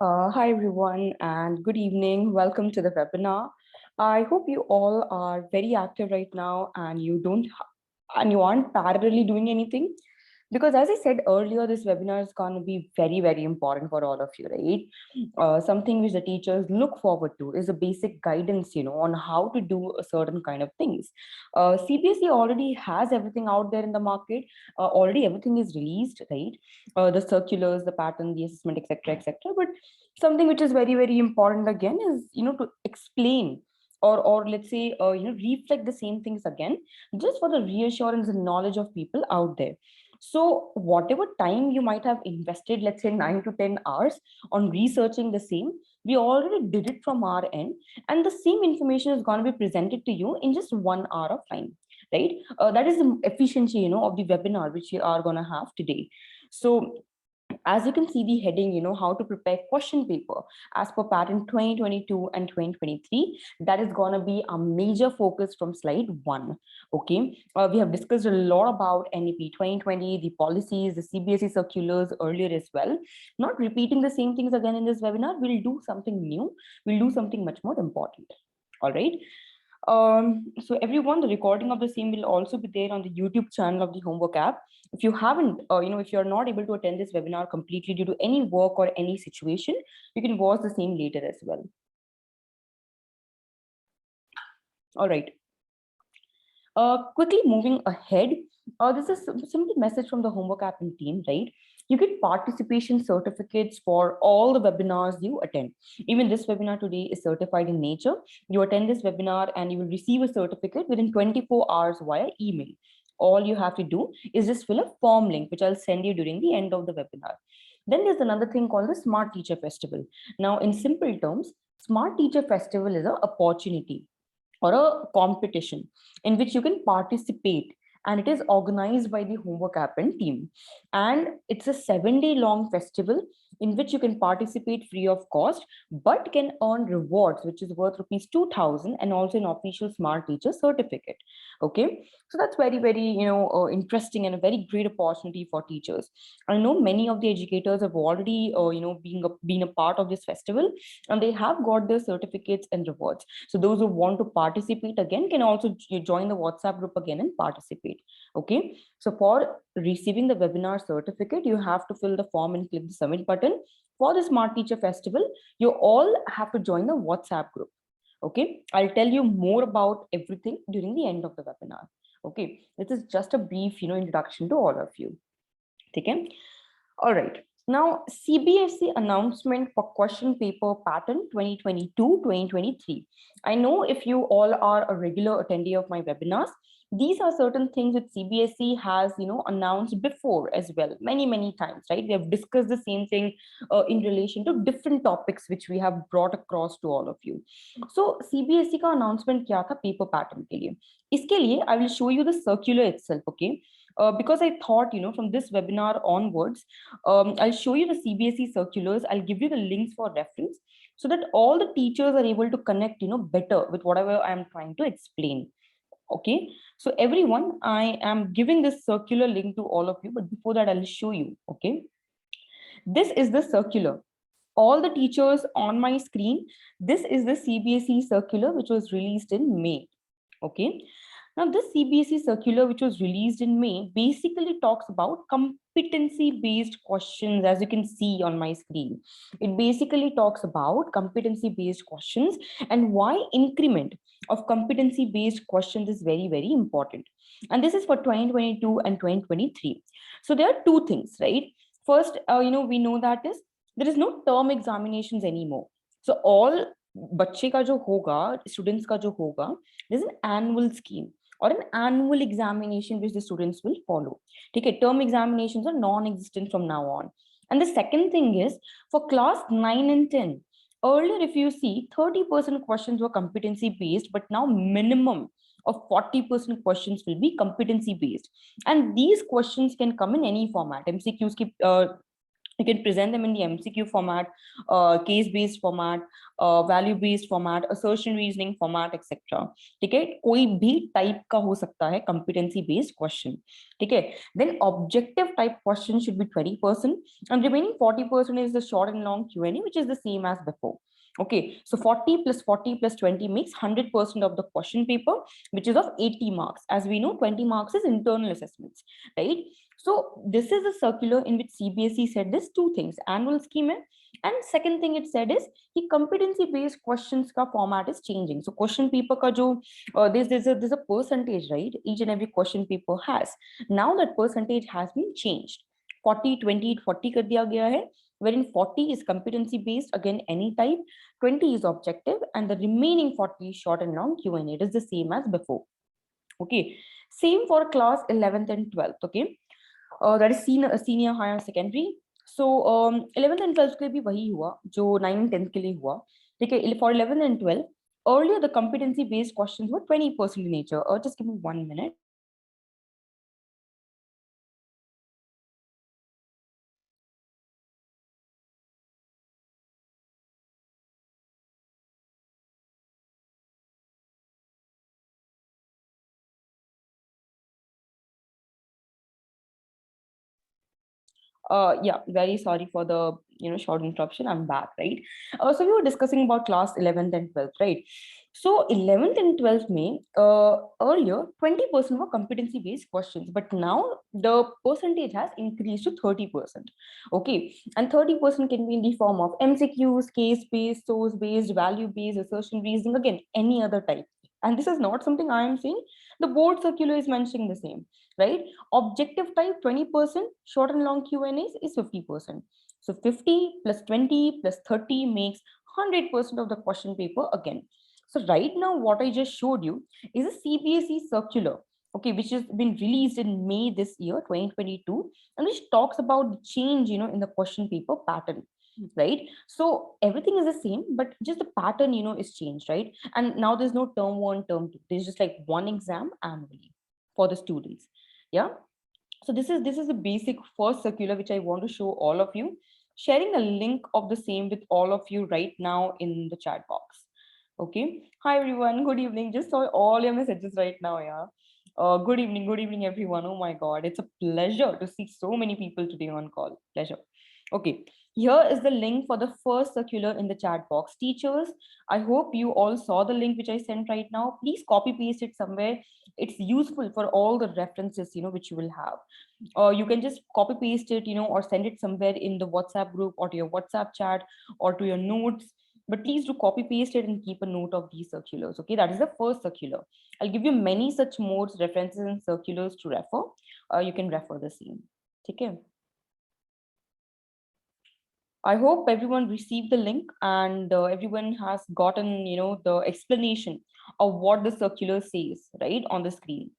Hi everyone and good evening. Welcome to the webinar. I hope you all are very active right now and you aren't parallelly doing anything, because as I said earlier, this webinar is going to be very important for all of you, right? Something which the teachers look forward to is a basic guidance, on how to do a certain kind of things. CBSE already has everything out there in the market. Already everything is released, right? The circulars, the pattern, the assessment, etc., etc. But something which is very important again is, to explain or let's say, reflect the same things again, just for the reassurance and knowledge of people out there. So whatever time you might have invested, let's say 9 to 10 hours on researching the same, we already did it from our end, and the same information is going to be presented to you in just 1 hour of time, right? That is the efficiency, of the webinar which we are going to have today. So as you can see the heading, how to prepare question paper as per pattern 2022 and 2023. That is going to be a major focus from slide 1. Okay, we have discussed a lot about NEP 2020, the policies, the CBSE circulars earlier as well. Not repeating the same things again in this webinar. We'll do something new. We'll do something much more important. All right. So everyone, the recording of the same will also be there on the YouTube channel of the Homework app. If you haven't, if you're not able to attend this webinar completely due to any work or any situation, you can watch the same later as well. All right. Quickly moving ahead, this is a simple message from the Homework app and team, right? You get participation certificates for all the webinars you attend. Even this webinar today is certified in nature. You attend this webinar and you will receive a certificate within 24 hours via email. All you have to do is just fill a form link, which I'll send you during the end of the webinar. Then there's another thing called the Smart Teacher Festival. Now, in simple terms, Smart Teacher Festival is an opportunity or a competition in which you can participate, and it is organized by the Homework app and team, and it's a 7-day long festival in which you can participate free of cost but can earn rewards which is worth rupees 2000 and also an official Smart Teacher certificate. Okay, so that's very interesting and a very great opportunity for teachers. I know many of the educators have already been a part of this festival, and they have got their certificates and rewards. So those who want to participate again can also join the WhatsApp group again and participate. Okay, so for receiving the webinar certificate, you have to fill the form and click the submit button. For the Smart Teacher Festival, you all have to join the WhatsApp group. Okay, I'll tell you more about everything during the end of the webinar. Okay, this is just a brief, introduction to all of you. Okay, all right. Now, CBSE announcement for question paper pattern 2022-2023. I know if you all are a regular attendee of my webinars, these are certain things that CBSE has, announced before as well, many times, right? We have discussed the same thing in relation to different topics which we have brought across to all of you. So CBSE का announcement क्या था paper pattern के लिए? इसके लिए I will show you the circular itself, okay? Because I thought, from this webinar onwards, I'll show you the CBSE circulars. I'll give you the links for reference so that all the teachers are able to connect, better with whatever I'm trying to explain. Okay, so everyone, I am giving this circular link to all of you, but before that, I'll show you. Okay, this is the circular. All the teachers on my screen, this is the CBSE circular which was released in May. Okay, now this CBSE circular which was released in May basically talks about competency-based questions, as you can see on my screen. It basically talks about competency-based questions and why increment of competency-based questions is very important. And this is for 2022 and 2023. So there are two things, right? First, we know that is there is no term examinations anymore. So all बच्चे का जो होगा, students का जो होगा, there's an annual scheme or an annual examination which the students will follow. Okay, term examinations are non-existent from now on. And the second thing is for class 9 and 10. Earlier, if you see, 30% questions were competency based, but now minimum of 40% questions will be competency based. And these questions can come in any format. MCQs You can present them in the MCQ format, case-based format, value-based format, assertion reasoning format, etc. ठीक है, कोई भी type का हो सकता है competency based question. ठीक है, then objective type question should be 20%, and remaining 40% is the short and long Q&A, which is the same as before. Okay, so 40 plus 40 plus 20 makes 100% of the question paper, which is of 80 marks. As we know, 20 marks is internal assessments, right? So this is a circular in which CBSE said this two things, annual scheme, and second thing it said is the competency based questions ka format is changing. So question paper ka jo there's a percentage, right? Each and every question paper has. Now that percentage has been changed. 40, 20, 40 kar diya gaya hai, wherein 40 is competency based, again any type, 20 is objective, and the remaining 40 is short and long Q&A. It is the same as before. Okay, same for class 11th and 12th. Okay, that is senior higher secondary. So 11th and 12th के लिए भी वही हुआ जो 9 and 10th के लिए हुआ. ठीक है, for 11th and 12th, earlier the competency based questions were 20% in nature. Just give me 1 minute. Yeah, very sorry for the short interruption. I'm back, right? So we were discussing about class 11th and 12th, right? So 11th and 12th May, earlier 20% were competency based questions, but now the percentage has increased to 30%. Okay, and 30% can be in the form of MCQs, case based, source based, value based, assertion reasoning, again any other type. And this is not something I am saying. The board circular is mentioning the same, right? Objective type 20%, short and long Q&As is 50%. So 50 plus 20 plus 30 makes 100% of the question paper again. So right now what I just showed you is a CBSE circular, okay, which has been released in May this year 2022, and which talks about the change in the question paper pattern, right? So everything is the same, but just the pattern is changed, right? And now there's no term 1, term 2, there's just like one exam annually for the students. Yeah, so this is the basic first circular which I want to show all of you, sharing a link of the same with all of you right now in the chat box. Okay, hi everyone, good evening. Just saw all your messages right now. Yeah, good evening everyone. Oh my god, it's a pleasure to see so many people today on call. Pleasure. Okay, here is the link for the first circular in the chat box. Teachers, I hope you all saw the link which I sent right now. Please copy paste it somewhere. It's useful for all the references which you will have. You can just copy paste it or send it somewhere in the WhatsApp group or to your WhatsApp chat or to your notes. But please do copy paste it and keep a note of these circulars. Okay, that is the first circular. I'll give you many such more references and circulars to refer. You can refer the same. Okay. I hope everyone received the link and everyone has gotten, the explanation of what the circular says, right, on the screen.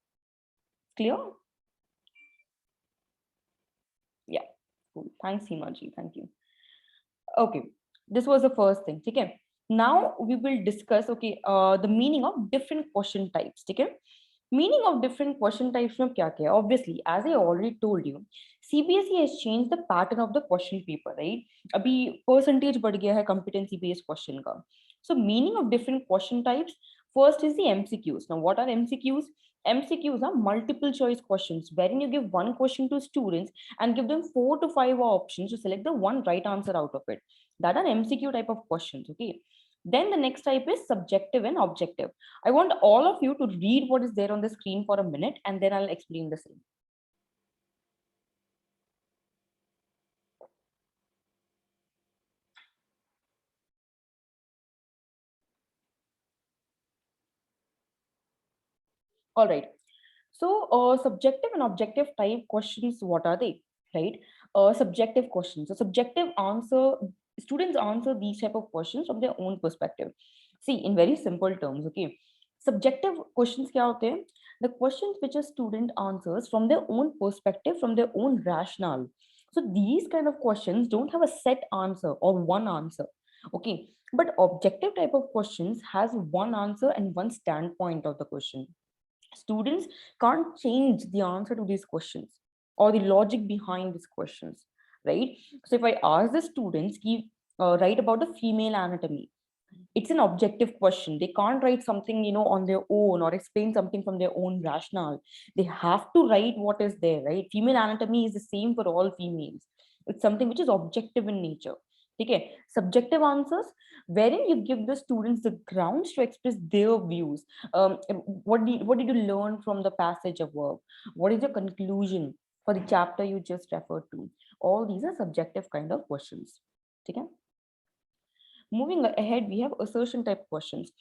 Clear? Yeah, cool. Thanks, Himaji. Thank you. Okay, this was the first thing. Okay. Now we will discuss, okay, the meaning of different question types. Okay. Meaning of different question types में क्या क्या है? Obviously, as I already told you, CBSE has changed the pattern of the question paper, right? अभी percentage बढ़ गया है competency based question का. So meaning of different question types. First is the MCQs. Now, what are MCQs? MCQs are multiple choice questions wherein you give one question to students and give them 4 to 5 options to select the one right answer out of it. That are MCQ type of questions. Okay. Then the next type is subjective and objective. I want all of you to read what is there on the screen for a minute and then I'll explain the same. All right. So subjective and objective type questions, what are they? Right? Subjective questions. So subjective answer, students answer these type of questions from their own perspective. See, in very simple terms, okay. Subjective questions kya hote hain? The questions which a student answers from their own perspective, from their own rationale. So these kind of questions don't have a set answer or one answer. Okay. But objective type of questions has one answer and one standpoint of the question. Students can't change the answer to these questions or the logic behind these questions, right? So if I ask the students, write about the female anatomy, it's an objective question. They can't write something, on their own or explain something from their own rationale. They have to write what is there, right? Female anatomy is the same for all females. It's something which is objective in nature. Okay, subjective answers, wherein you give the students the grounds to express their views. What did you learn from the passage of work? What is your conclusion for the chapter you just referred to? All these are subjective kind of questions. Okay. Moving ahead, we have assertion type questions.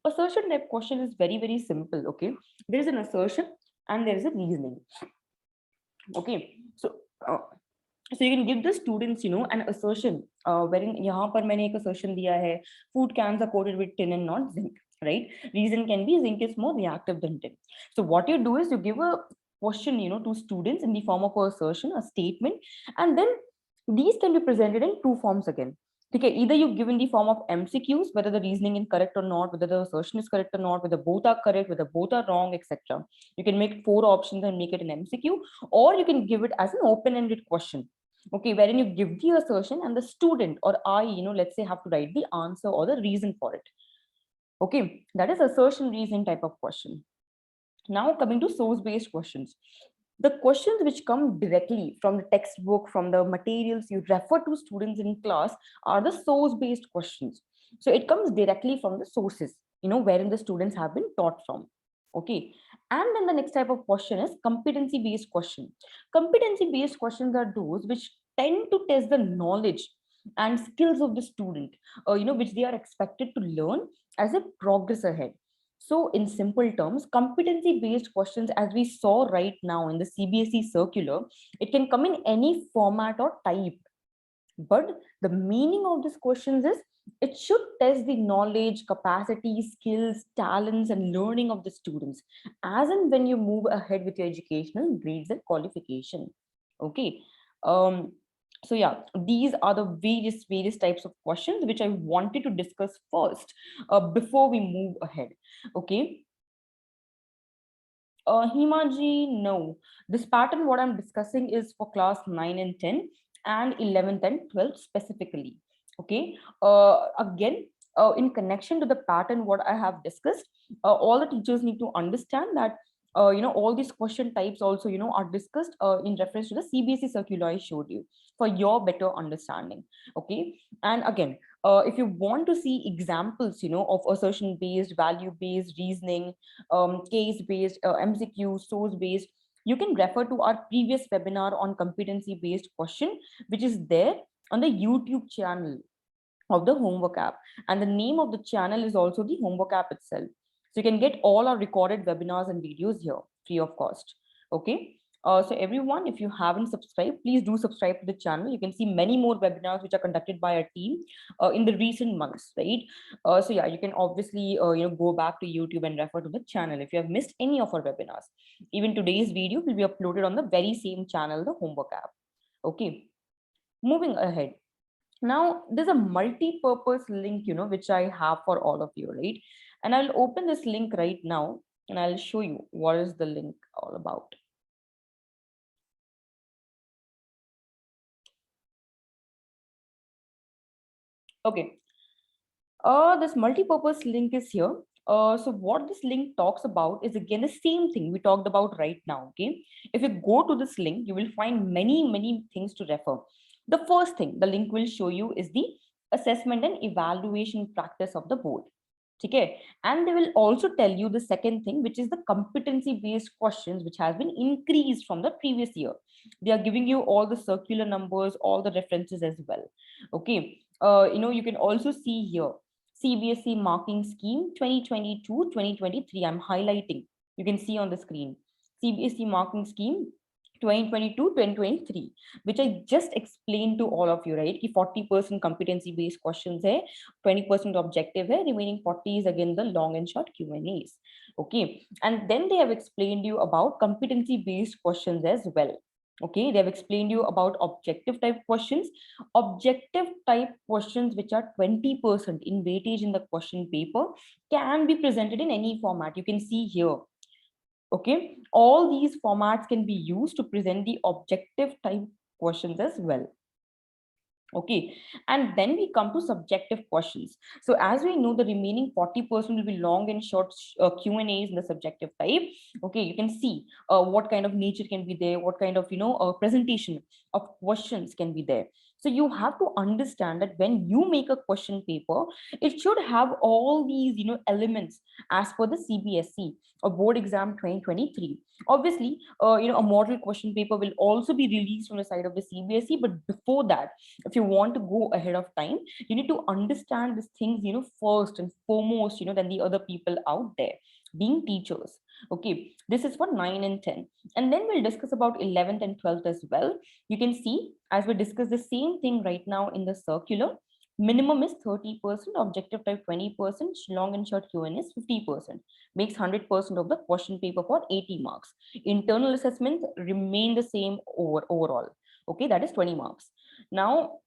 Assertion type question is very, very simple. Okay. There is an assertion and there is a reasoning. Okay. Uh, so you can give the students, an assertion, wherein यहाँ पर मैंने एक assertion दिया है, food cans are coated with tin and not zinc, right? Reason can be zinc is more reactive than tin. So what you do is you give a question, to students in the form of a assertion, a statement, and then these can be presented in two forms again. Okay, either you give in the form of MCQs, whether the reasoning is correct or not, whether the assertion is correct or not, whether both are correct, whether both are wrong, etc. You can make 4 options and make it an MCQ, or you can give it as an open-ended question. Okay, wherein you give the assertion and the student or I, let's say, have to write the answer or the reason for it. Okay, that is assertion reason type of question. Now coming to source-based questions. The questions which come directly from the textbook, from the materials you refer to students in class are the source-based questions. So it comes directly from the sources, wherein the students have been taught from. Okay. And then the next type of question is competency-based question. Competency-based questions are those which tend to test the knowledge and skills of the student, which they are expected to learn as they progress ahead. So in simple terms, competency-based questions, as we saw right now in the CBSE circular, it can come in any format or type. But the meaning of these questions is it should test the knowledge, capacity, skills, talents, and learning of the students, as and when you move ahead with your educational grades and qualification. Okay. So yeah, these are the various types of questions which I wanted to discuss first before we move ahead. Okay. Himaji, no. This pattern, what I'm discussing is for class 9 and 10 and 11th and 12th specifically. Okay. Again, in connection to the pattern, what I have discussed, all the teachers need to understand that all these question types also, are discussed in reference to the CBSE circular I showed you for your better understanding. Okay. And again, if you want to see examples, of assertion based, value based reasoning, case based, MCQ, source based, you can refer to our previous webinar on competency based question, which is there on the YouTube channel of the homework app, and the name of the channel is also the homework app itself. So you can get all our recorded webinars and videos here free of cost. Okay. So everyone, if you haven't subscribed, please do subscribe to the channel. You can see many more webinars which are conducted by our team in the recent months, right? So yeah, you can obviously go back to YouTube and refer to the channel if you have missed any of our webinars. Even today's video will be uploaded on the very same channel, the homework app. Okay. Moving ahead. Now there's a multi-purpose link, which I have for all of you, right? And I'll open this link right now and I'll show you what is the link all about. Okay. This multi-purpose link is here. So what this link talks about is again the same thing we talked about right now. Okay. If you go to this link, you will find many things to refer. The first thing the link will show you is the assessment and evaluation practice of the board. Okay. And they will also tell you the second thing, which is the competency based questions, which has been increased from the previous year. They are giving you all the circular numbers, all the references as well. Okay. You can also see here CBSE marking scheme 2022-2023. I'm highlighting. You can see on the screen CBSE marking scheme 2022-2023, which I just explained to all of you, right? Ki 40% competency based questions hai, 20% objective hai, remaining 40 is again the long and short Q&As. Okay. And then they have explained you about competency based questions as well. Okay, they have explained you about objective type questions. Objective type questions, which are 20% in weightage in the question paper, can be presented in any format. You can see here. Okay, all these formats can be used to present the objective type questions as well. Okay, and then we come to subjective questions. So as we know, the remaining 40% will be long and short Q and A's in the subjective type. Okay, you can see what kind of nature can be there, what kind of presentation of questions can be there. So you have to understand that when you make a question paper, it should have all these elements as per the CBSE or board exam 2023. Obviously, a model question paper will also be released from the side of the CBSE, but before that, if you want to go ahead of time, you need to understand these things first and foremost than the other people out there being teachers. Okay, this is for 9 and 10, and then we'll discuss about 11th and 12th as well. You can see as we discuss the same thing right now in the circular. Minimum is 30%, objective type 20%, long and short Q&A is 50%, makes 100% of the question paper for 80 marks. Internal assessments remain the same overall. Okay, that is 20 marks. Now,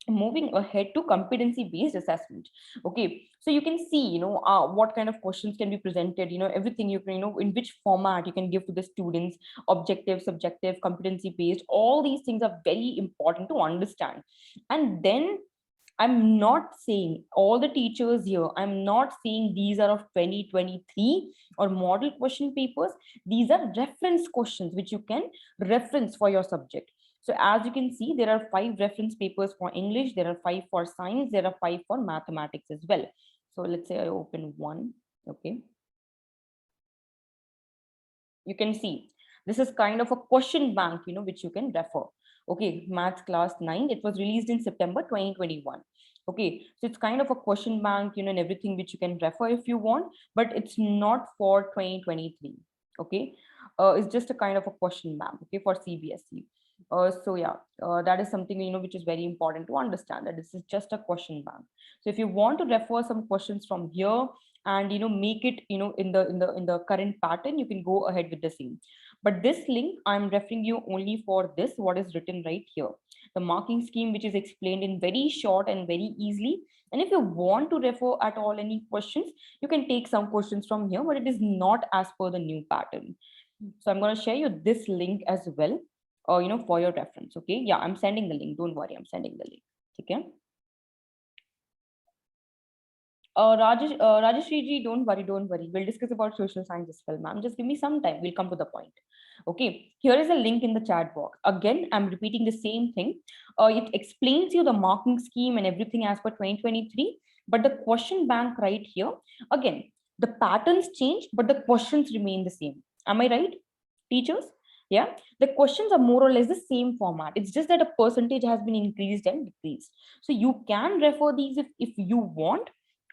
moving ahead to competency based assessment. Okay, so you can see what kind of questions can be presented, everything you can, in which format you can give to the students, objective, subjective, competency based. All these things are very important to understand. And then I'm not saying all the teachers here, I'm not saying these are of 2023 or model question papers. These are reference questions which you can reference for your subject. So as you can see, there are 5 reference papers for English, there are 5 for science, there are 5 for mathematics as well. So let's say I open one. Okay. You can see this is kind of a question bank, which you can refer. Okay, maths class 9, it was released in September 2021. Okay, so it's kind of a question bank, and everything which you can refer if you want, but it's not for 2023. Okay, it's just a kind of a question bank, okay, for CBSE. So yeah, that is something which is very important to understand, that this is just a question bank. So if you want to refer some questions from here and make it in the current pattern, you can go ahead with the same. But this link I'm referring you only for this, what is written right here, the marking scheme, which is explained in very short and very easily. And if you want to refer at all any questions, you can take some questions from here, but it is not as per the new pattern. So I'm going to share you this link as well, for your reference. Okay, yeah, I'm sending the link, don't worry, I'm sending the link. Okay. Rajeshri ji, don't worry, don't worry. We'll discuss about social science as well, ma'am. Just give me some time. We'll come to the point. Okay, here is a link in the chat box. Again, I'm repeating the same thing. It explains you the marking scheme and everything as per 2023. But the question bank right here, again, the patterns change, but the questions remain the same. Am I right, teachers? Yeah, the questions are more or less the same format. It's just that a percentage has been increased and decreased. So you can refer these if you want,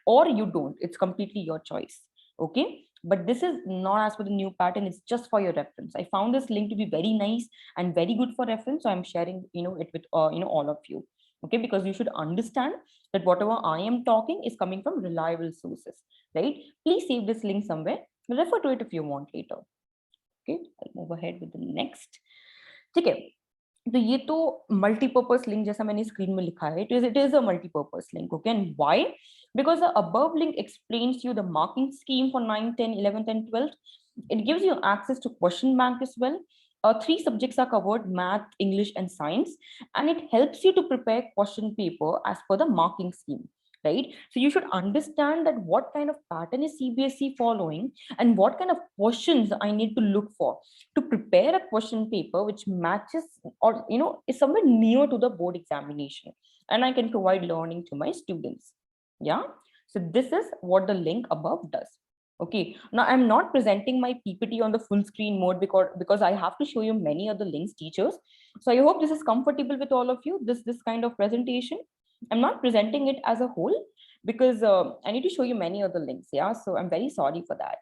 or you don't. It's completely your choice. Okay, but this is not as per the new pattern. It's just for your reference. I found this link to be very nice and very good for reference, so I'm sharing it with all of you. Okay, because you should understand that whatever I am talking is coming from reliable sources, right? Please save this link somewhere, refer to it if you want later. Okay, I'll move ahead with the next. ठीक है, तो ये तो multipurpose link जैसा मैंने screen में लिखा है, it is a multipurpose link. Okay, and why? Because the above link explains you the marking scheme for 9, 10, 11th and 12th. It gives you access to question bank as well. 3 subjects are covered: math, English and science, and it helps you to prepare question paper as per the marking scheme, right? So you should understand that what kind of pattern is CBSE following and what kind of questions I need to look for to prepare a question paper which matches or is somewhere near to the board examination, and I can provide learning to my students. Yeah, so this is what the link above does. Okay, now I'm not presenting my PPT on the full screen mode because I have to show you many other links, teachers. So I hope this is comfortable with all of you, this kind of presentation. I'm not presenting it as a whole because I need to show you many other links. Yeah, so I'm very sorry for that.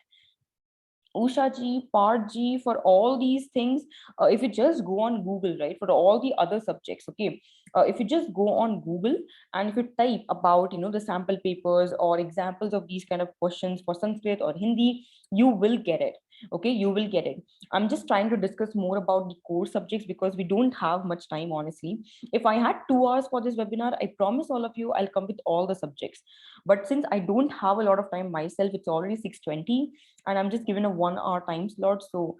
Usha ji, Part ji, for all these things, if you just go on Google, right, for all the other subjects, okay, if you just go on Google and if you type about, the sample papers or examples of these kind of questions for Sanskrit or Hindi, you will get it. Okay, you will get it. I'm just trying to discuss more about the core subjects because we don't have much time, honestly. If I had 2 hours for this webinar, I promise all of you I'll come with all the subjects. But since I don't have a lot of time myself, it's already 6:20 and I'm just given a 1 hour time slot. So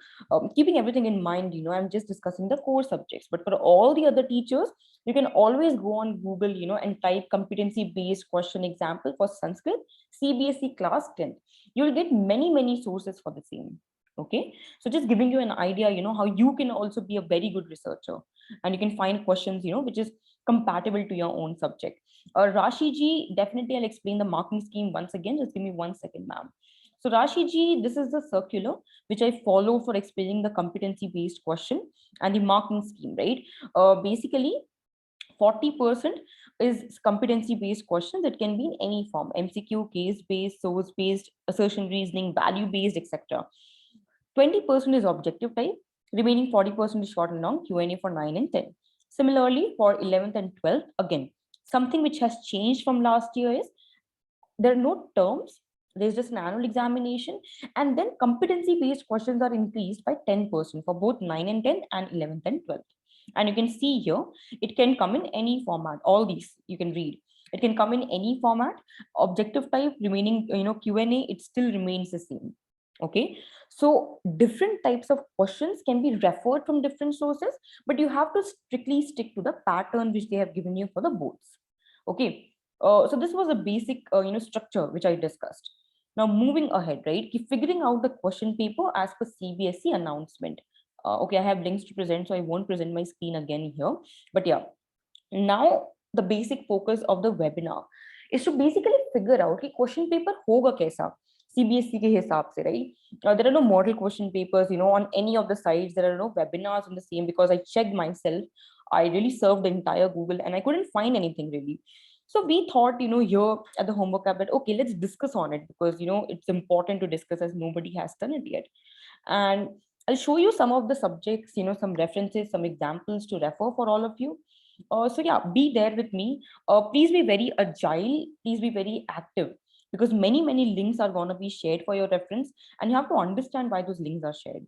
keeping everything in mind, I'm just discussing the core subjects. But for all the other teachers, you can always go on Google, and type competency-based question example for Sanskrit, CBSE class 10th. You'll get many, many sources for the same. Okay, so just giving you an idea, how you can also be a very good researcher and you can find questions, which is compatible to your own subject. Rashi ji, definitely I'll explain the marking scheme once again. Just give me 1 second, ma'am. So Rashi ji, this is the circular which I follow for explaining the competency-based question and the marking scheme, right? Basically, 40% is competency-based questions. It can be in any form: MCQ, case-based, source-based, assertion reasoning, value-based, etc. 20% is objective type, remaining 40% is short and long Q&A for 9 and 10. Similarly, for 11th and 12th, again, something which has changed from last year is there are no terms. There's just an annual examination, and then competency-based questions are increased by 10% for both 9 and 10 and 11th and 12th. And you can see here, it can come in any format. All these you can read. It can come in any format. Objective type, remaining, Q&A, it still remains the same. Okay, so different types of questions can be referred from different sources, but you have to strictly stick to the pattern which they have given you for the boards. Okay, so this was a basic structure which I discussed. Now moving ahead, right, keep figuring out the question paper as per CBSE announcement. Okay, I have links to present, so I won't present my screen again here, but yeah, now the basic focus of the webinar is to basically figure out कि question paper होगा कैसा CBSE के हिसाब से, right? There are no model question papers, on any of the sites. There are no webinars on the same because I checked myself. I really surfed the entire Google and I couldn't find anything really. So we thought, here at the homework app that, okay, let's discuss on it because, it's important to discuss as nobody has done it yet. And I'll show you some of the subjects, some references, some examples to refer for all of you. So yeah, be there with me. Please be very agile. Please be very active because many links are going to be shared for your reference and you have to understand why those links are shared.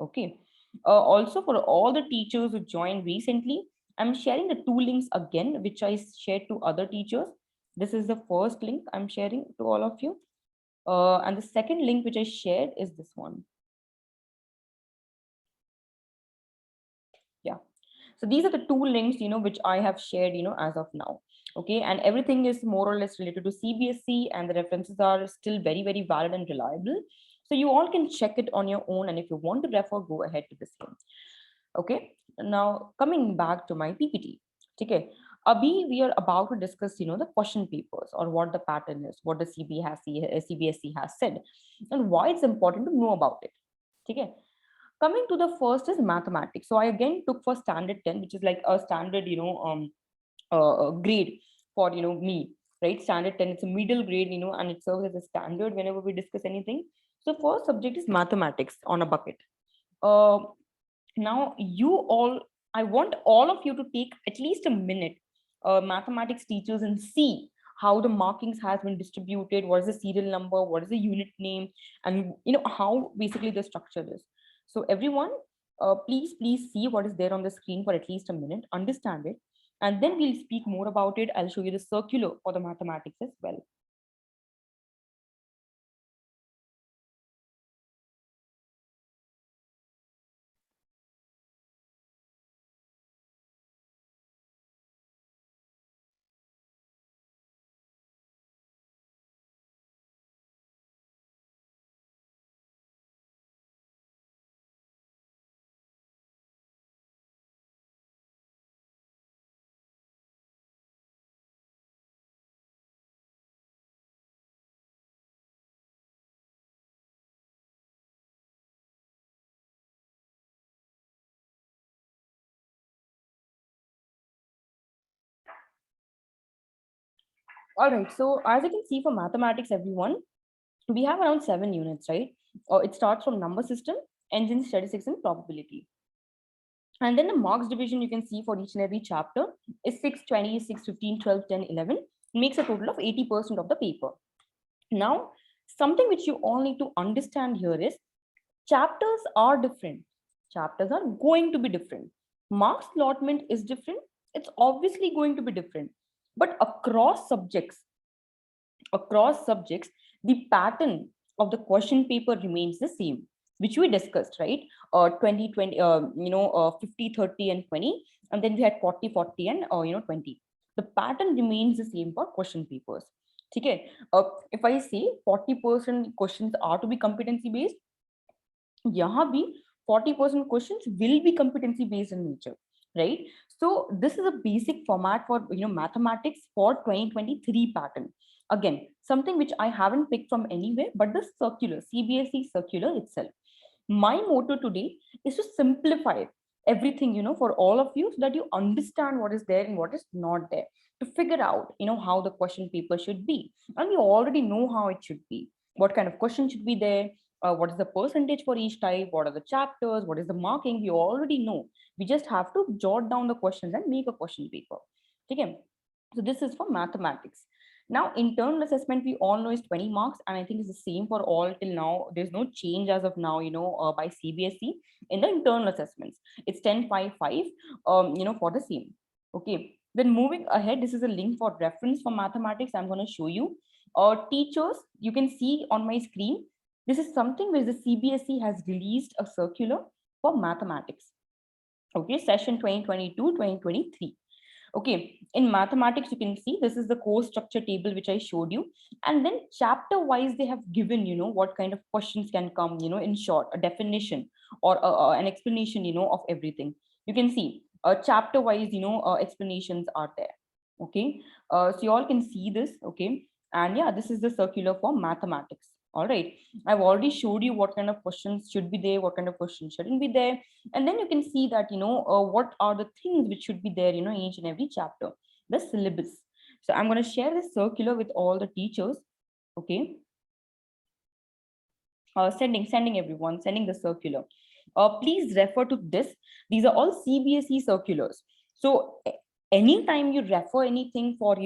Okay. Also, for all the teachers who joined recently, I'm sharing the 2 links again, which I shared to other teachers. This is the first link I'm sharing to all of you. And the second link which I shared is this one. Yeah. So these are the 2 links, which I have shared, as of now. Okay. And everything is more or less related to CBSE and the references are still very, very valid and reliable. So you all can check it on your own. And if you want to refer, go ahead to the same. Okay. Now coming back to my PPT. Okay. Abhi, we are about to discuss, the question papers or what the pattern is, what the CBSE has said, and why it's important to know about it. Okay. Coming to the first is mathematics. So I again took for standard 10, which is like a standard, grade for, me, right? Standard 10, it's a middle grade, and it serves as a standard whenever we discuss anything. So first subject is mathematics on a bucket. Now I want all of you to take at least a minute, mathematics teachers, and see how the markings has been distributed, what is the serial number, what is the unit name, and how basically the structure is. So everyone, please see what is there on the screen for at least a minute, understand it, and then we'll speak more about it. I'll show you the circular for the mathematics as well. All right, so as you can see for mathematics, everyone, we have around 7 units, right? It starts from number system, ends in statistics and probability. And then the marks division you can see for each and every chapter is 6, 20, 6, 15, 12, 10, 11. It makes a total of 80% of the paper. Now, something which you all need to understand here is Chapters are different. Chapters are going to be different. Marks allotment is different. It's obviously going to be different. But across subjects, the pattern of the question paper remains the same, which we discussed, right? 2020, 50, 30, and 20. And then we had 40, 40, and 20. The pattern remains the same for question papers. Okay. If I say 40% questions are to be competency based, यहाँ भी 40% questions will be competency based in nature, right? So this is a basic format for mathematics for 2023 pattern. Again, something which I haven't picked from anywhere but the circular, CBSE circular itself. My motto today is to simplify everything, for all of you, so that you understand what is there and what is not there, to figure out how the question paper should be. And you already know how it should be, what kind of question should be there, what is the percentage for each type, what are the chapters, what is the marking. We already know. We just have to jot down the questions and make a question paper. Okay. So this is for mathematics. Now, internal assessment, we all know, is 20 marks, and I think it's the same for all till now. There's no change as of now, by CBSE in the internal assessments. It's 10, 5, 5, for the same. Okay. Then moving ahead, this is a link for reference for mathematics. I'm going to show you. Teachers, you can see on my screen, this is something where the CBSE has released a circular for mathematics. Okay, session 2022-2023. Okay, in mathematics, you can see this is the course structure table which I showed you. And then chapter wise, they have given, what kind of questions can come, in short, a definition or an explanation, of everything. You can see chapter wise, explanations are there. Okay, so you all can see this. Okay, and yeah, this is the circular for mathematics. All right, I've already showed you what kind of questions should be there, what kind of questions shouldn't be there. And then you can see that, what are the things which should be there, each and every chapter, the syllabus. So I'm going to share this circular with all the teachers. Okay. Sending everyone, sending the circular. Please refer to this. These are all CBSE circulars. So anytime you refer anything for,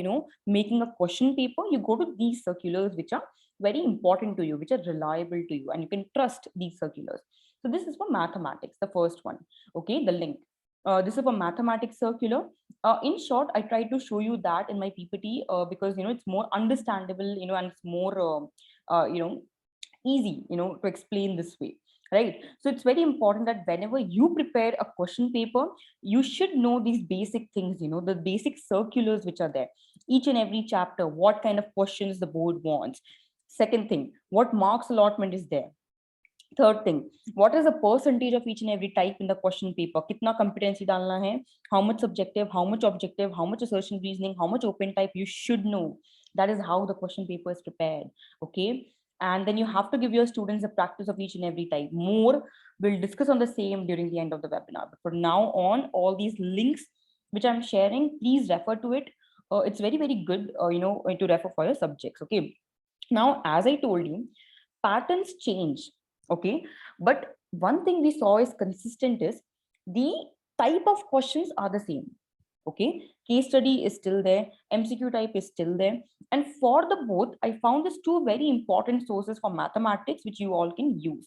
making a question paper, you go to these circulars, which are very important to you, which are reliable to you, and you can trust these circulars. So this is for mathematics, the first one. Okay, the link. This is for mathematics circular. In short, I tried to show you that in my PPT because, it's more understandable, and it's more, easy, to explain this way, right? So it's very important that whenever you prepare a question paper, you should know these basic things, the basic circulars which are there, each and every chapter, what kind of questions the board wants. Second thing, what marks allotment is there. Third thing, what is the percentage of each and every type in the question paper? Kitna competency dalna hai? How much subjective, how much objective, how much assertion reasoning, how much open type? You should know. That is how the question paper is prepared. Okay. And then you have to give your students a practice of each and every type. More, we'll discuss on the same during the end of the webinar. But for now on, all these links which I'm sharing, please refer to it. It's very, very good, to refer for your subjects. Okay. Now, as I told you, patterns change. Okay, but one thing we saw is consistent is the type of questions are the same. Okay, case study is still there, MCQ type is still there, and for the both, I found these two very important sources for mathematics which you all can use.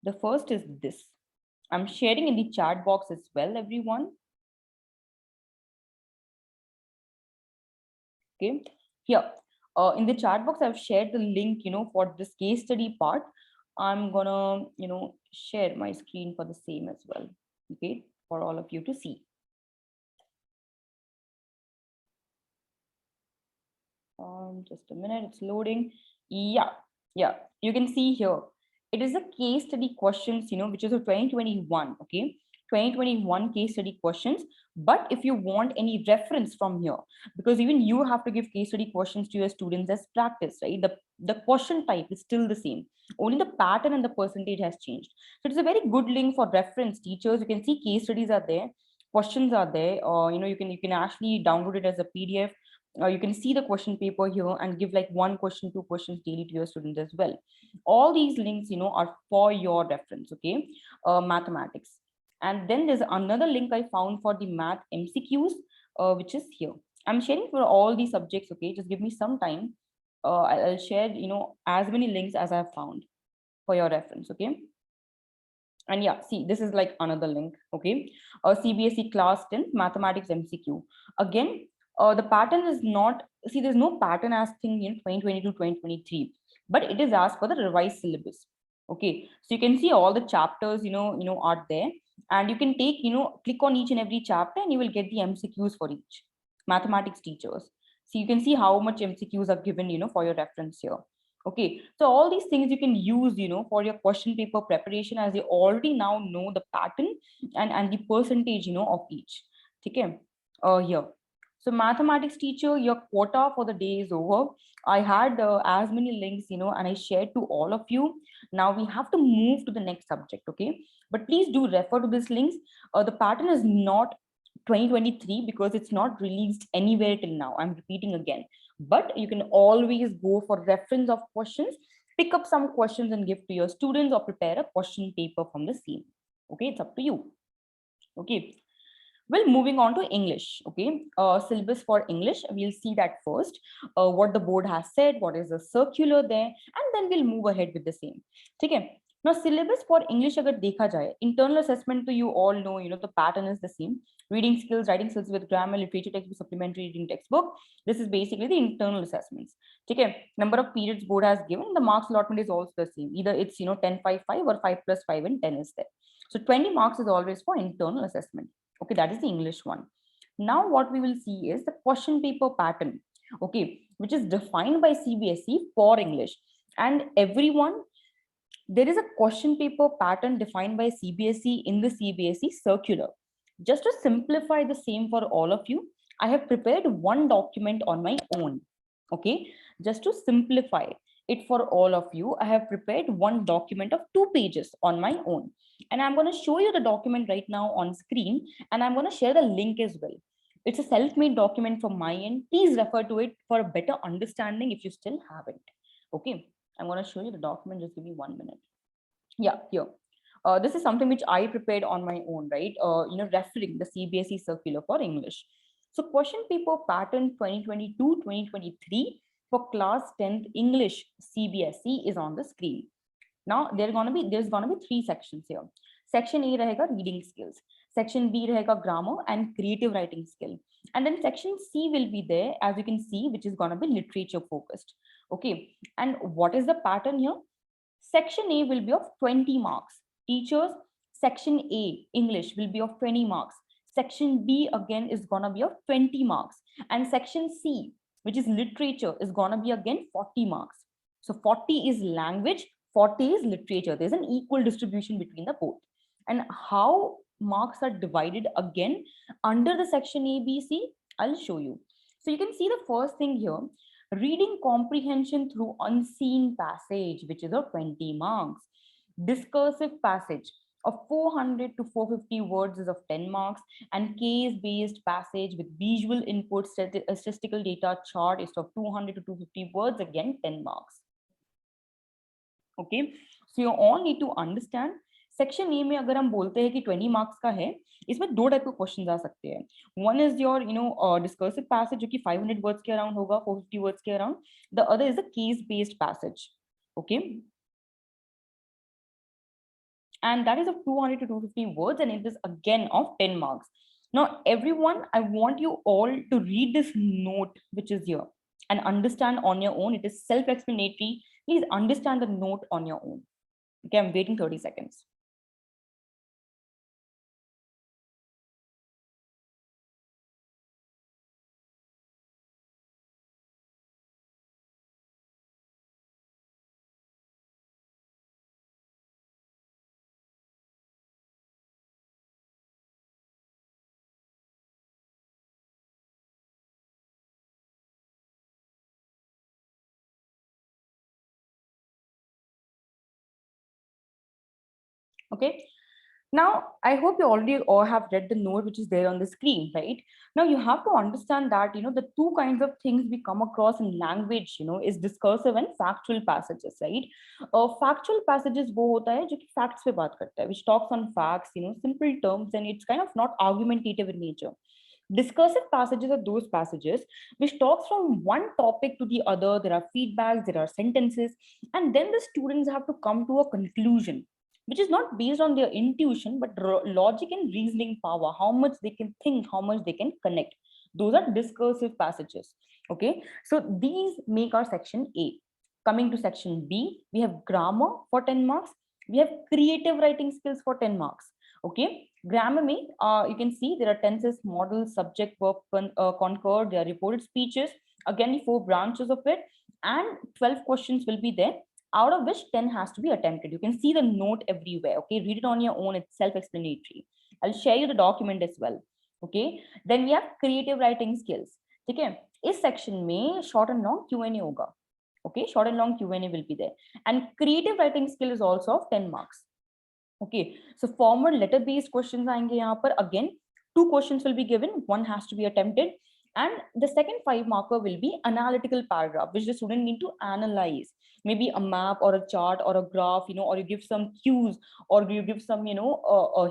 The first is this. I'm sharing in the chat box as well, everyone. Okay, here in the chat box, I've shared the link, for this case study part. I'm gonna, share my screen for the same as well. Okay, for all of you to see. Just a minute, it's loading. Yeah, you can see here. It is a case study questions, which is a 2021. Okay, 2021 case study questions. But if you want any reference from here, because even you have to give case study questions to your students as practice, right? The question type is still the same. Only the pattern and the percentage has changed. So it's a very good link for reference teachers. You can see case studies are there, questions are there, or you can actually download it as a PDF. You can see the question paper here and give like 1 question, 2 questions daily to your students as well. All these links, are for your reference. Okay, mathematics. And then there's another link I found for the math MCQs, which is here. I'm sharing for all these subjects. Okay, just give me some time. I'll share, as many links as I've found for your reference. Okay. And yeah, see, this is like another link. Okay, CBSE class 10 mathematics MCQ. Again, the pattern is not, see, there's no pattern as thing in 2022 2023, but it is asked for the revised syllabus. Okay, so you can see all the chapters, are there, and you can take, click on each and every chapter and you will get the MCQs for each. Mathematics teachers, so you can see how much MCQs are given, for your reference here. Okay, so all these things you can use, for your question paper preparation, as you already now know the pattern and the percentage, of each. Okay, here. So mathematics teacher, your quota for the day is over. I had as many links, and I shared to all of you. Now we have to move to the next subject. Okay, but please do refer to these links. The pattern is not 2023 because it's not released anywhere till now. I'm repeating again, but you can always go for reference of questions, pick up some questions and give to your students, or prepare a question paper from the same. Okay, it's up to you. Okay, well, moving on to English. Okay, syllabus for English, we'll see that first, what the board has said, what is the circular there, and then we'll move ahead with the same. Okay, now syllabus for English agar dekha jaye, internal assessment, to you all know, the pattern is the same. Reading skills, writing skills with grammar, literature textbook, supplementary reading textbook. This is basically the internal assessments. Okay, number of periods board has given, the marks allotment is also the same. Either it's 10, 5, 5, or 5 plus 5 and 10 is there. So 20 marks is always for internal assessment. Okay, that is the English one. Now what we will see is the question paper pattern, okay, which is defined by CBSE for English. And everyone, there is a question paper pattern defined by CBSE in the CBSE circular. Just to simplify the same for all of you, I have prepared one document on my own. Okay, just to simplify it for all of you, I have prepared one document of 2 pages on my own. And I'm going to show you the document right now on screen, and I'm going to share the link as well. It's a self-made document from my end. Please refer to it for a better understanding if you still haven't. Okay, I'm going to show you the document. Just give me 1 minute. Yeah, here. This is something which I prepared on my own, right? Referring the CBSE circular for English. So question paper pattern 2022-2023 for class 10th English CBSE is on the screen. Now there's gonna be 3 sections here. Section A rahega reading skills. Section B rahega grammar and creative writing skill. And then section C will be there, as you can see, which is gonna be literature focused. Okay. And what is the pattern here? Section A will be of 20 marks. Teachers, section A, English, will be of 20 marks. Section B again is gonna be of 20 marks. And section C, which is literature, is gonna be again 40 marks. So 40 is language, 40 is literature. There's an equal distribution between the both. And how marks are divided again under the section A, B, C, I'll show you. So you can see the first thing here, reading comprehension through unseen passage, which is of 20 marks. Discursive passage of 400 to 450 words is of 10 marks, and case-based passage with visual input, statistical data chart is of 200 to 250 words, again 10 marks. Okay, so you all need to understand. Section A में अगर हम बोलते हैं कि 20 marks का है, इसमें 2 type के क्वेश्चंस आ सकते हैं. One is your discursive passage जो कि 500 वर्ड्स के अराउंड होगा, 450 वर्ड्स के around. The other is the case based passage. Okay, and that is of 200 to 250 words, and it is again of 10 marks. Now everyone, I want you all to read this note which is here and understand on your own. It is self-explanatory. Please understand the note on your own. Okay, I'm waiting 30 seconds. Okay, now I hope you already all have read the note which is there on the screen, right? Now you have to understand that the 2 kinds of things we come across in language is discursive and factual passages, right? Factual passages wo hota hai jo ki facts pe baat karta hai, which talks on facts, simple terms, and it's kind of not argumentative in nature. Discursive passages are those passages which talks from one topic to the other. There are feedbacks, there are sentences, and then the students have to come to a conclusion. which is not based on their intuition, but logic and reasoning power, how much they can think, how much they can connect. Those are discursive passages. Okay, so these make our section A. Coming to section B, we have grammar for 10 marks. We have creative writing skills for 10 marks. Okay, grammar mean you can see there are tenses, models, subject, verb, concord, there are reported speeches. Again, 4 branches of it, and 12 questions will be there, out of which 10 has to be attempted. You can see the note everywhere. Okay, read it on your own. It's self-explanatory. I'll share you the document as well. Okay, then we have creative writing skills. Okay, इस section में short and long Q&A होगा. Okay, short and long Q&A will be there, and creative writing skill is also of 10 marks. Okay, so formal letter based questions आएंगे यहाँ पर. Again, 2 questions will be given, 1 has to be attempted, and the second 5 marker will be analytical paragraph, which the student need to analyze, maybe a map or a chart or a graph, or you give some cues, or you give some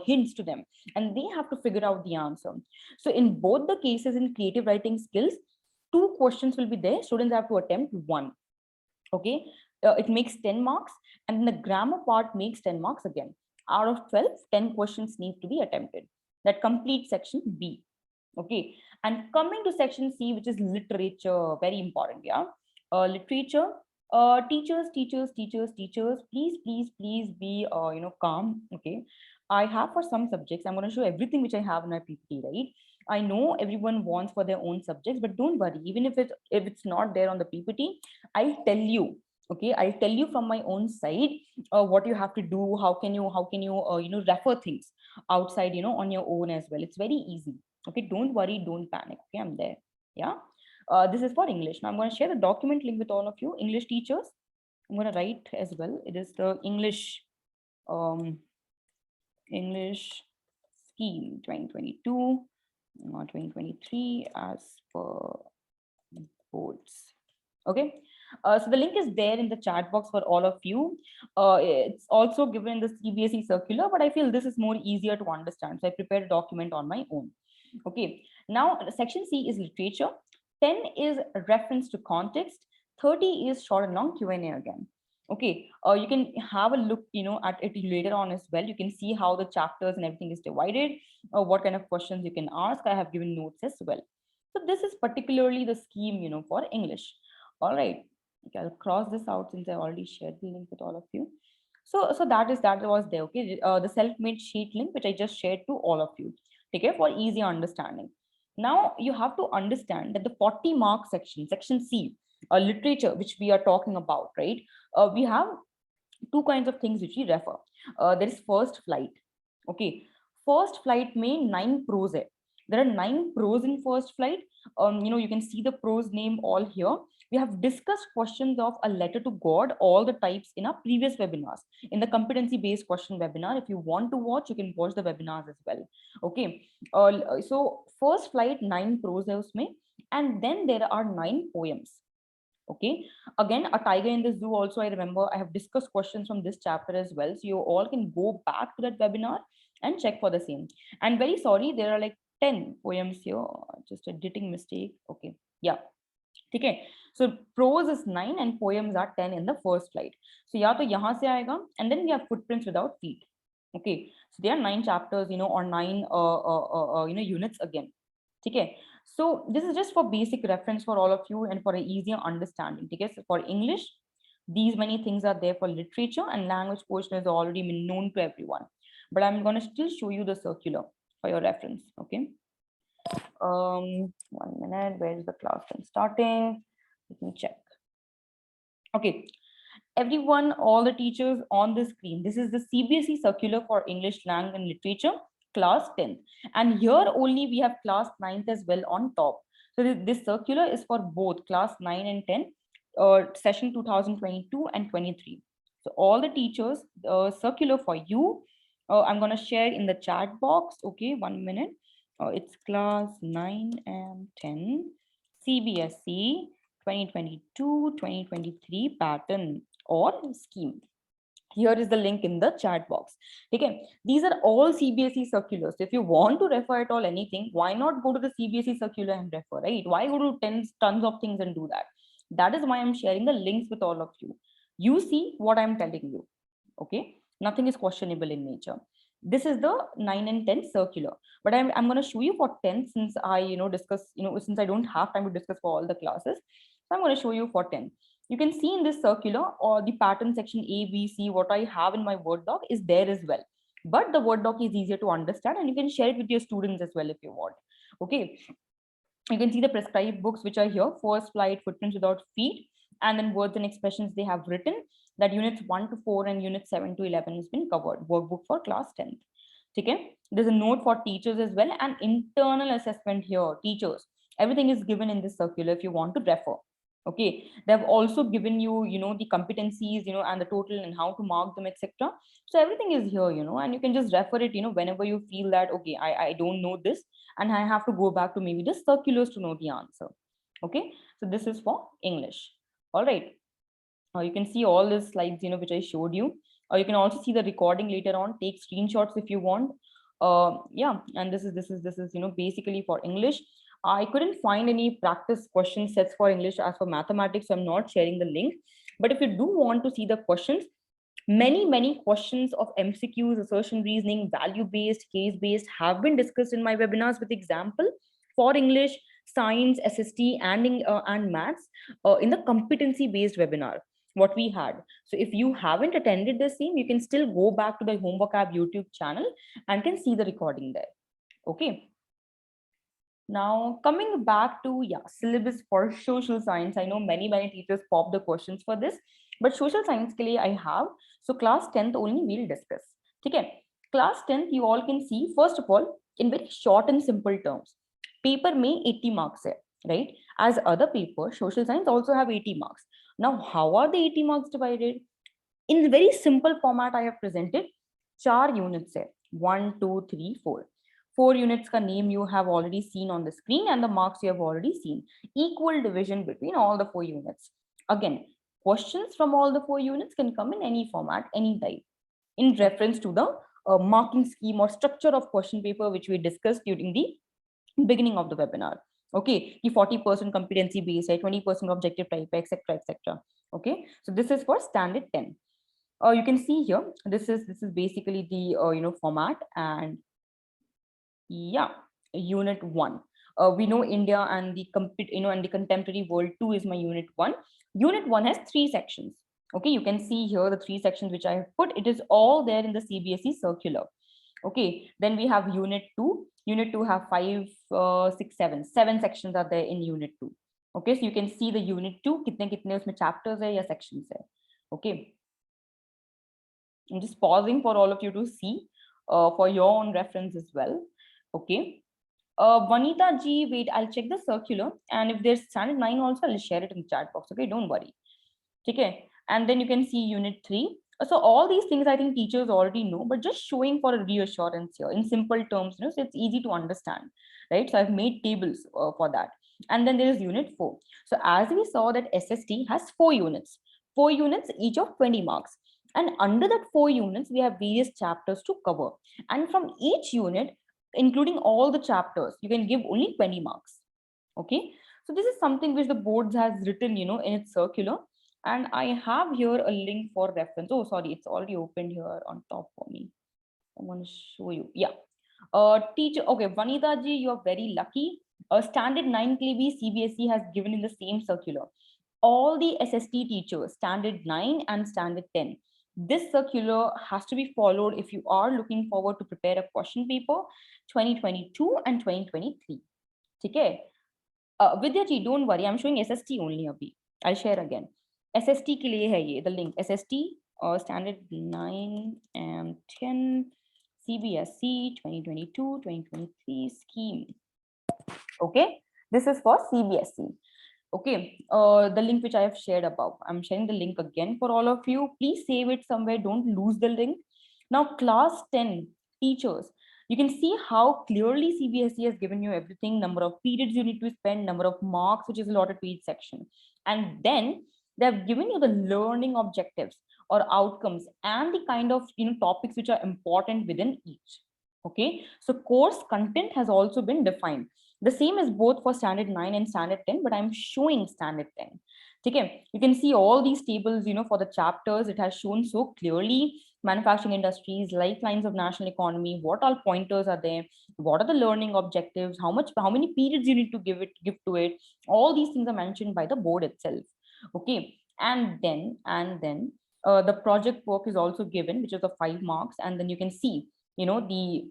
hints to them, and they have to figure out the answer. So in both the cases, in creative writing skills, 2 questions will be there, students have to attempt 1. Okay, it makes 10 marks, and the grammar part makes 10 marks again. Out of 12, 10 questions need to be attempted. That completes section B. Okay, and coming to section C, which is literature, very important. Yeah, literature. Teachers, please be calm. Okay, I have for some subjects, I'm going to show everything which I have in my PPT, right? I know everyone wants for their own subjects, but don't worry, even if it's not there on the PPT, I'll tell you. Okay, I'll tell you from my own side what you have to do, how can you refer things outside, on your own as well. It's very easy. Okay, don't worry, don't panic. Okay, I'm there. Yeah, this is for English. Now I'm going to share the document link with all of you English teachers. I'm going to write as well. It is the English scheme 2022 2023 as per boards. Okay, so the link is there in the chat box for all of you. It's also given in the CBSE circular, but I feel this is more easier to understand, so I prepared a document on my own. Okay, now section C is literature, 10 is reference to context, 30 is short and long Q&A again. Okay, you can have a look at it later on as well. You can see how the chapters and everything is divided, what kind of questions you can ask. I have given notes as well. So this is particularly the scheme for English. All right, okay, I'll cross this out since I already shared the link with all of you. So that was there. Okay, the self-made sheet link which I just shared to all of you. Okay, for easy understanding. Now you have to understand that the 40 mark section C, literature, which we are talking about, right? We have 2 kinds of things which we refer. There is first flight. Okay, first flight में 9 prose hai. There are 9 prose in first flight. You can see the prose name all here. We have discussed questions of a letter to God, all the types in our previous webinars. In the competency based question webinar, if you want to watch, you can watch the webinars as well. Okay, so first flight 9 prose hai usme, and then there are 9 poems. Okay, again, A Tiger in the Zoo also, I remember I have discussed questions from this chapter as well, so you all can go back to that webinar and check for the same. And very sorry, there are like 10 poems here, just editing mistake. Okay, yeah, okay, so prose is 9 and poems are 10 in the first flight. So ya to yahan se aayega, and then we have footprints without feet. Okay, so there are 9 chapters, or 9 units again. Okay, so this is just for basic reference for all of you and for an easier understanding. Okay, so for English, these many things are there. For literature and language portion is already been known to everyone, but I'm going to still show you the circular for your reference. Okay, 1 minute, where is the class time starting? Let me check. Okay, everyone, all the teachers on the screen, this is the CBSE circular for English language and literature class 10th, and here only we have class 9th as well on top. So this circular is for both class 9 and 10, session 2022 and 23. So all the teachers, circular for you, I'm going to share in the chat box. Okay, 1 minute. It's class 9 and 10 CBSE 2022-2023 pattern or scheme. Here is the link in the chat box. Okay, these are all CBSE circulars. So if you want to refer at all anything, why not go to the CBSE circular and refer, right? Why go to tons of things and do that? That is why I'm sharing the links with all of you. You see what I'm telling you. Okay, Nothing is questionable in nature. This is the 9 and 10 circular, but I'm going to show you for 10, since I discuss, since I don't have time to discuss for all the classes. So I'm going to show you for 10. You can see in this circular or the pattern section A, B, C, what I have in my Word doc is there as well. But the Word doc is easier to understand, and you can share it with your students as well if you want. Okay. You can see the prescribed books which are here: First Flight, Footprints Without Feet, and then Words and Expressions they have written. That units 1 to 4 and units 7 to 11 has been covered. Workbook for class 10th. Okay. There's a note for teachers as well, and internal assessment here. Teachers, everything is given in this circular if you want to refer. Okay. They've also given you, the competencies, and the total and how to mark them, etc. So everything is here, and you can just refer it, whenever you feel that, okay, I don't know this, and I have to go back to maybe the circulars to know the answer. Okay. So this is for English. All right. You can see all these slides, which I showed you. You can also see the recording later on. Take screenshots if you want. Yeah, and this is basically for English. I couldn't find any practice question sets for English as for mathematics, so I'm not sharing the link. But if you do want to see the questions, many questions of MCQs, assertion reasoning, value based, case based have been discussed in my webinars with example for English, science, SST, and maths in the competency based webinar what we had. So if you haven't attended the same, you can still go back to the Homework App YouTube channel and can see the recording there. Okay. Now coming back to syllabus for social science. I know many teachers pop the questions for this, but social science ke liye I have. So class 10th only we'll discuss. Okay. Class 10th you all can see, first of all, in very short and simple terms, paper may 80 marks hai, right? As other papers, social science also have 80 marks. Now, how are the 80 marks divided? In very simple format, I have presented 4 units hai. 1, 2, 3, 4. 4 units ka name you have already seen on the screen, and the marks you have already seen. Equal division between all the 4 units. Again, questions from all the 4 units can come in any format, any type, in reference to the marking scheme or structure of question paper, which we discussed during the beginning of the webinar. Okay, the 40% competency based, 20% objective type, etc., etc. Okay, so this is for standard 10. You can see here, this is basically the format, and yeah, unit 1. We know India and the and the contemporary world 2 is my unit 1. Unit 1 has 3 sections. Okay, you can see here the 3 sections which I have put. It is all there in the CBSE circular. Okay, then we have unit 2. Unit 2 have 5, 6, 7. 7 sections are there in unit 2. Okay, so you can see the unit 2, kitne usme chapters hai ya sections hai. Okay, I'm just pausing for all of you to see for your own reference as well. Okay. Vanita ji, wait, I'll check the circular, and if there's standard 9 also, I'll share it in the chat box. Okay, don't worry. Okay, and then you can see unit 3. So all these things I think teachers already know, but just showing for a reassurance here in simple terms, so it's easy to understand, right? So I've made tables for that. And then there is unit 4. So as we saw that SST has 4 units, each of 20 marks. And under that 4 units, we have various chapters to cover. And from each unit, including all the chapters, you can give only 20 marks. Okay, so this is something which the boards has written, in its circular. And I have here a link for reference. Oh, sorry, it's already opened here on top for me. I'm going to show you. Yeah. Teacher, okay, Vanita ji, you are very lucky. Standard 9 KB CBSE has given in the same circular. All the SST teachers, standard 9 and standard 10. This circular has to be followed if you are looking forward to prepare a question paper 2022 and 2023. Okay. Vidya ji, don't worry, I'm showing SST only abhi. I'll share again. SST के लिए है ये, the link. SST standard 9 and 10 CBSE 2022-2023 scheme. Okay, this is for CBSE. Okay, the link which I have shared above, I'm sharing the link again for all of you. Please save it somewhere, don't lose the link. Now class 10 teachers, you can see how clearly CBSE has given you everything, number of periods you need to spend, number of marks which is allotted to each section. And then they have given you the learning objectives or outcomes and the kind of topics which are important within each. Okay, so course content has also been defined. The same is both for standard 9 and standard 10, but I'm showing standard 10. Okay, you can see all these tables, for the chapters, it has shown so clearly. manufacturing industries, lifelines of national economy, what all pointers are there, what are the learning objectives, how many periods you need to give to it. All these things are mentioned by the board itself. Okay, and then the project work is also given, which is the 5 marks, and then you can see, the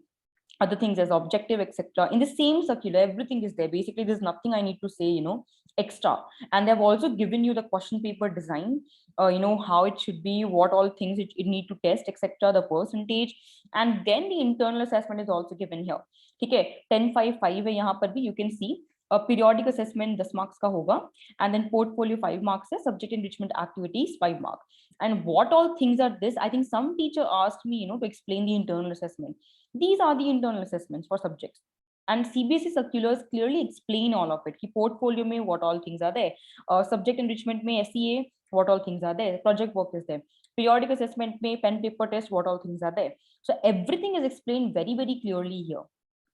other things as objective, etc. In the same circular, everything is there. Basically, there's nothing I need to say, extra. And they've also given you the question paper design, how it should be, what all things it need to test, etc., the percentage. And then the internal assessment is also given here. Okay, 10 5 5 है यहाँ पर भी, you can see a periodic assessment 10 marks का होगा, and then portfolio 5 marks है, subject enrichment activities 5 marks. And what all things are this? I think some teacher asked me, to explain the internal assessment. These are the internal assessments for subjects. And CBSE circulars clearly explain all of it. Ki portfolio mein what all things are there. Subject enrichment mein SEA, what all things are there. Project work is there. Periodic assessment mein pen paper test, what all things are there. So everything is explained very, very clearly here.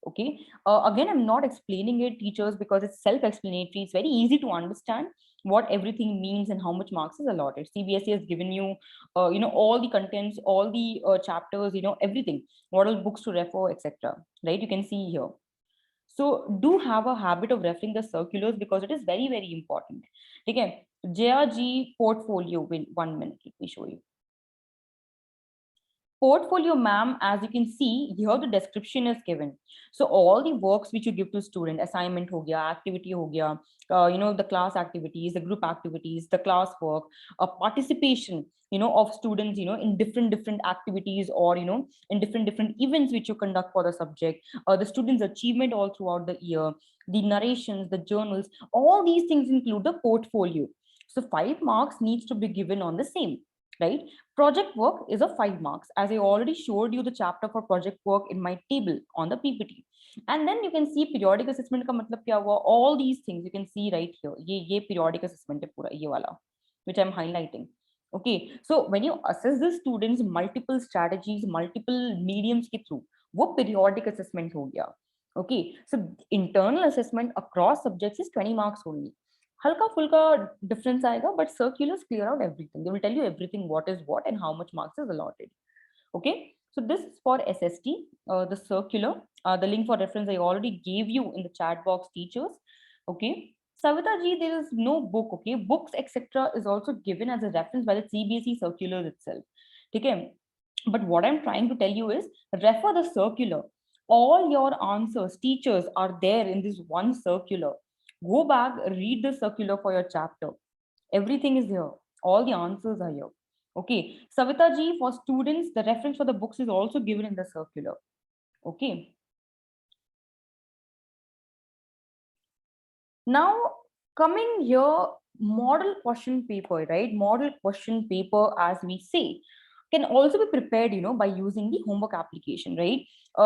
Okay. Again, I'm not explaining it, teachers, because it's self-explanatory. It's very easy to understand what everything means and how much marks is allotted. CBSE has given you, all the contents, all the chapters, everything, what all books to refer, etc. Right? You can see here. So do have a habit of referring the circulars because it is very, very important. Okay. JRG portfolio, 1 minute, let me show you. Portfolio, ma'am, as you can see here, the description is given. So all the works which you give to student, assignment ho gaya, activity ho gaya, the class activities, the group activities, the class work, participation, of students, in different activities, or, in different events which you conduct for the subject, the students' achievement all throughout the year, the narrations, the journals, all these things include the portfolio. So 5 marks needs to be given on the same, right? Project work is a 5 marks, as I already showed you the chapter for project work in my table on the PPT. And then you can see periodic assessment ka matlab kya hua, all these things you can see right here. Ye periodic assessment hai pura, ye wala, which I'm highlighting. Okay, so when you assess the students multiple strategies, multiple mediums ke through, wo periodic assessment ho gaya. Okay, so internal assessment across subjects is 20 marks only. हल्का फुल्का difference आएगा, but circulars clear out everything. They will tell you everything, what is what and how much marks is allotted. Okay, so this is for SST, the circular. The link for reference I already gave you in the chat box, teachers. Okay, Savita ji, there is no book. Okay, books etc. is also given as a reference by the CBSE circulars itself. Okay, but what I'm trying to tell you is refer the circular. All your answers, teachers, are there in this one circular. Go back, read the circular for your chapter. Everything is here. All the answers are here. Okay. Savita ji, for students, the reference for the books is also given in the circular. Okay. Now, coming here, model question paper, right? Model question paper, as we say, can also be prepared, by using the homework application, right?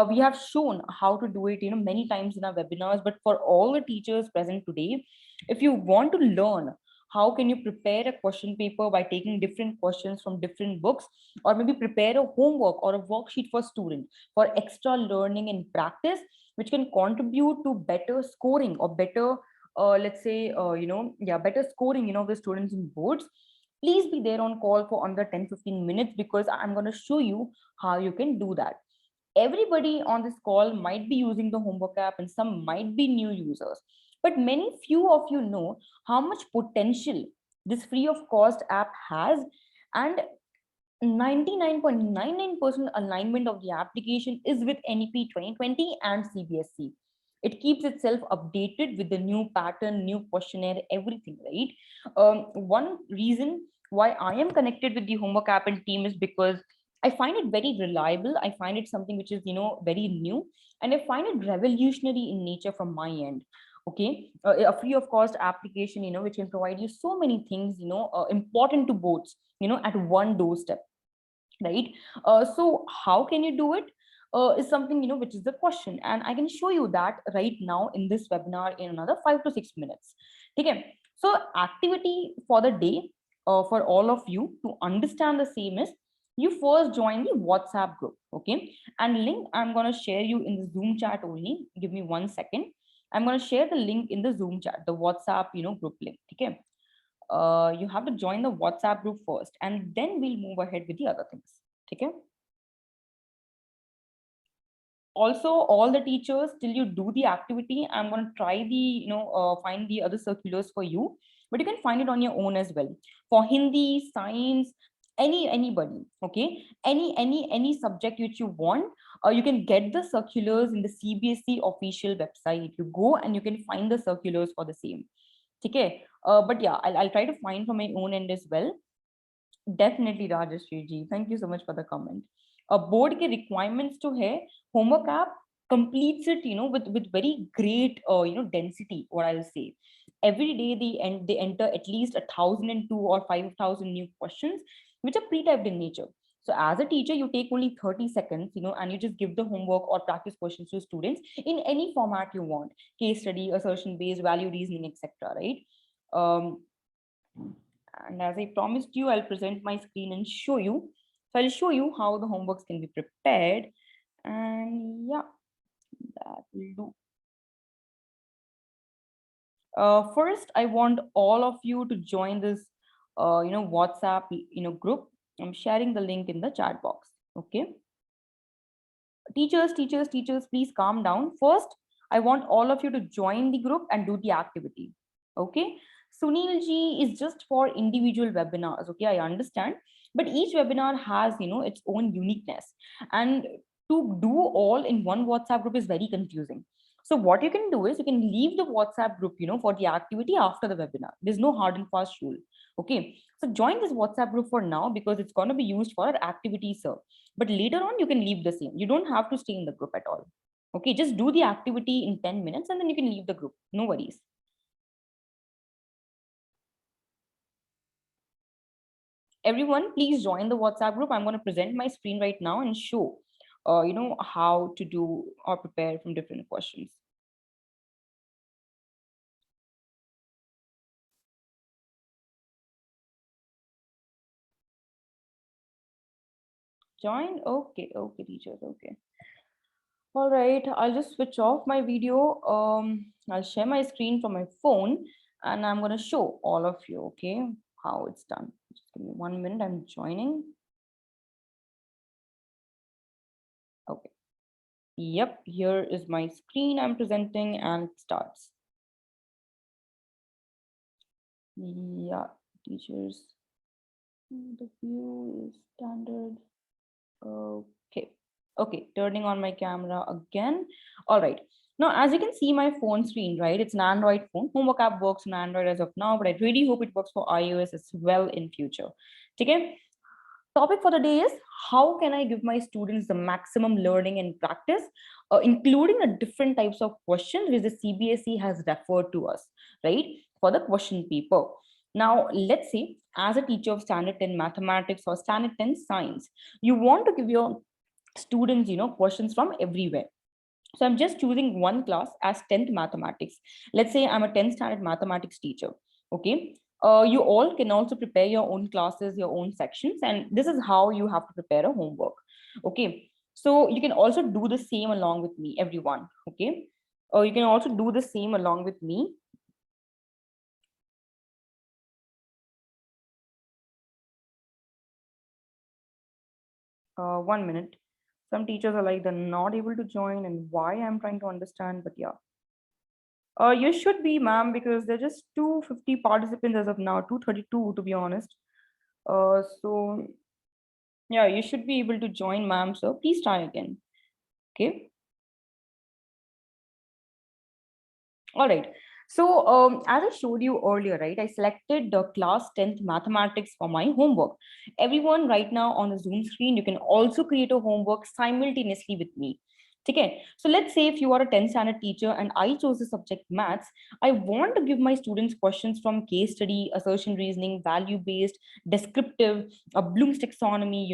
We have shown how to do it, many times in our webinars, but for all the teachers present today, if you want to learn how can you prepare a question paper by taking different questions from different books, or maybe prepare a homework or a worksheet for students for extra learning and practice, which can contribute to better scoring or better, let's say, better scoring, of the students in boards, please be there on call for under 10-15 minutes, because I'm going to show you how you can do that. Everybody on this call might be using the homework app and some might be new users, but many few of you know how much potential this free of cost app has, and 99.99% alignment of the application is with NEP 2020 and CBSE. It keeps itself updated with the new pattern, new questionnaire, everything, right? One reason why I am connected with the homework app and team is because I find it very reliable. I find it something which is, very new, and I find it revolutionary in nature from my end. Okay, a free of cost application, which can provide you so many things, important to boards, at one doorstep, right? So how can you do it? Is something, which is the question, and I can show you that right now in this webinar in another 5 to 6 minutes. Okay, so activity for the day, for all of you to understand the same is, you first join the WhatsApp group. Okay, and link I'm going to share you in the Zoom chat only. Give me 1 second. I'm going to share the link in the Zoom chat, the WhatsApp, group link. Okay, you have to join the WhatsApp group first, and then we'll move ahead with the other things. Okay. Also, all the teachers, till you do the activity, I'm going to try the, find the other circulars for you, but you can find it on your own as well. For Hindi, science, anybody, okay, any subject which you want, you can get the circulars in the CBSE official website. You go and you can find the circulars for the same. Okay. But yeah, I'll try to find from my own end as well. Definitely, Rajashri ji. Thank you so much for the comment. A board के requirements to है, homework app completes it, with very great, density. What I'll say, every day they enter at least 1,002 or 5,000 new questions, which are pre-typed in nature. So as a teacher, you take only 30 seconds, and you just give the homework or practice questions to students in any format you want: case study, assertion based, value reasoning, etc. Right? Um, and as I promised you, I'll present my screen and show you. So I'll show you how the homeworks can be prepared. And yeah, that will do. First, I want all of you to join this, WhatsApp, group. I'm sharing the link in the chat box. Okay. Teachers, please calm down. First, I want all of you to join the group and do the activity. Okay. Sunil ji is just for individual webinars. Okay, I understand. But each webinar has, its own uniqueness. And to do all in one WhatsApp group is very confusing. So what you can do is you can leave the WhatsApp group, for the activity after the webinar. There's no hard and fast rule. Okay. So join this WhatsApp group for now because it's going to be used for our activity, sir. But later on, you can leave the same. You don't have to stay in the group at all. Okay, just do the activity in 10 minutes and then you can leave the group. No worries. Everyone, please join the WhatsApp group. I'm going to present my screen right now and show, how to do or prepare from different questions. Join? Okay, teachers, okay. All right, I'll just switch off my video. I'll share my screen from my phone and I'm going to show all of you, okay, how it's done. Just give me 1 minute, I'm joining. Okay. Yep, here is my screen I'm presenting and it starts. Yeah, teachers. The view is standard. Okay, turning on my camera again. All right. Now, as you can see my phone screen, right? It's an Android phone. Homework app works on Android as of now, but I really hope it works for iOS as well in future. Okay. Topic for the day is how can I give my students the maximum learning and practice, including the different types of questions which the CBSE has referred to us, right, for the question paper. Now, let's say as a teacher of standard 10 mathematics or standard 10 science, you want to give your students, questions from everywhere. So I'm just choosing one class as 10th mathematics. Let's say I'm a 10th standard mathematics teacher. Okay. You all can also prepare your own classes, your own sections, and this is how you have to prepare a homework. Okay. So you can also do the same along with me, everyone. Okay. You can also do the same along with me. One minute. Some teachers are like, they're not able to join, and why I'm trying to understand, but yeah. You should be, ma'am, because there are just 250 participants as of now, 232 to be honest. So yeah, you should be able to join, ma'am. So please try again. Okay. All right. So as I showed you earlier, right, I selected the class 10th mathematics for my homework. Everyone right now on the Zoom screen, you can also create a homework simultaneously with me. Okay, so let's say if you are a 10th standard teacher and I chose the subject maths, I want to give my students questions from case study, assertion reasoning, value based, descriptive, Bloom's taxonomy,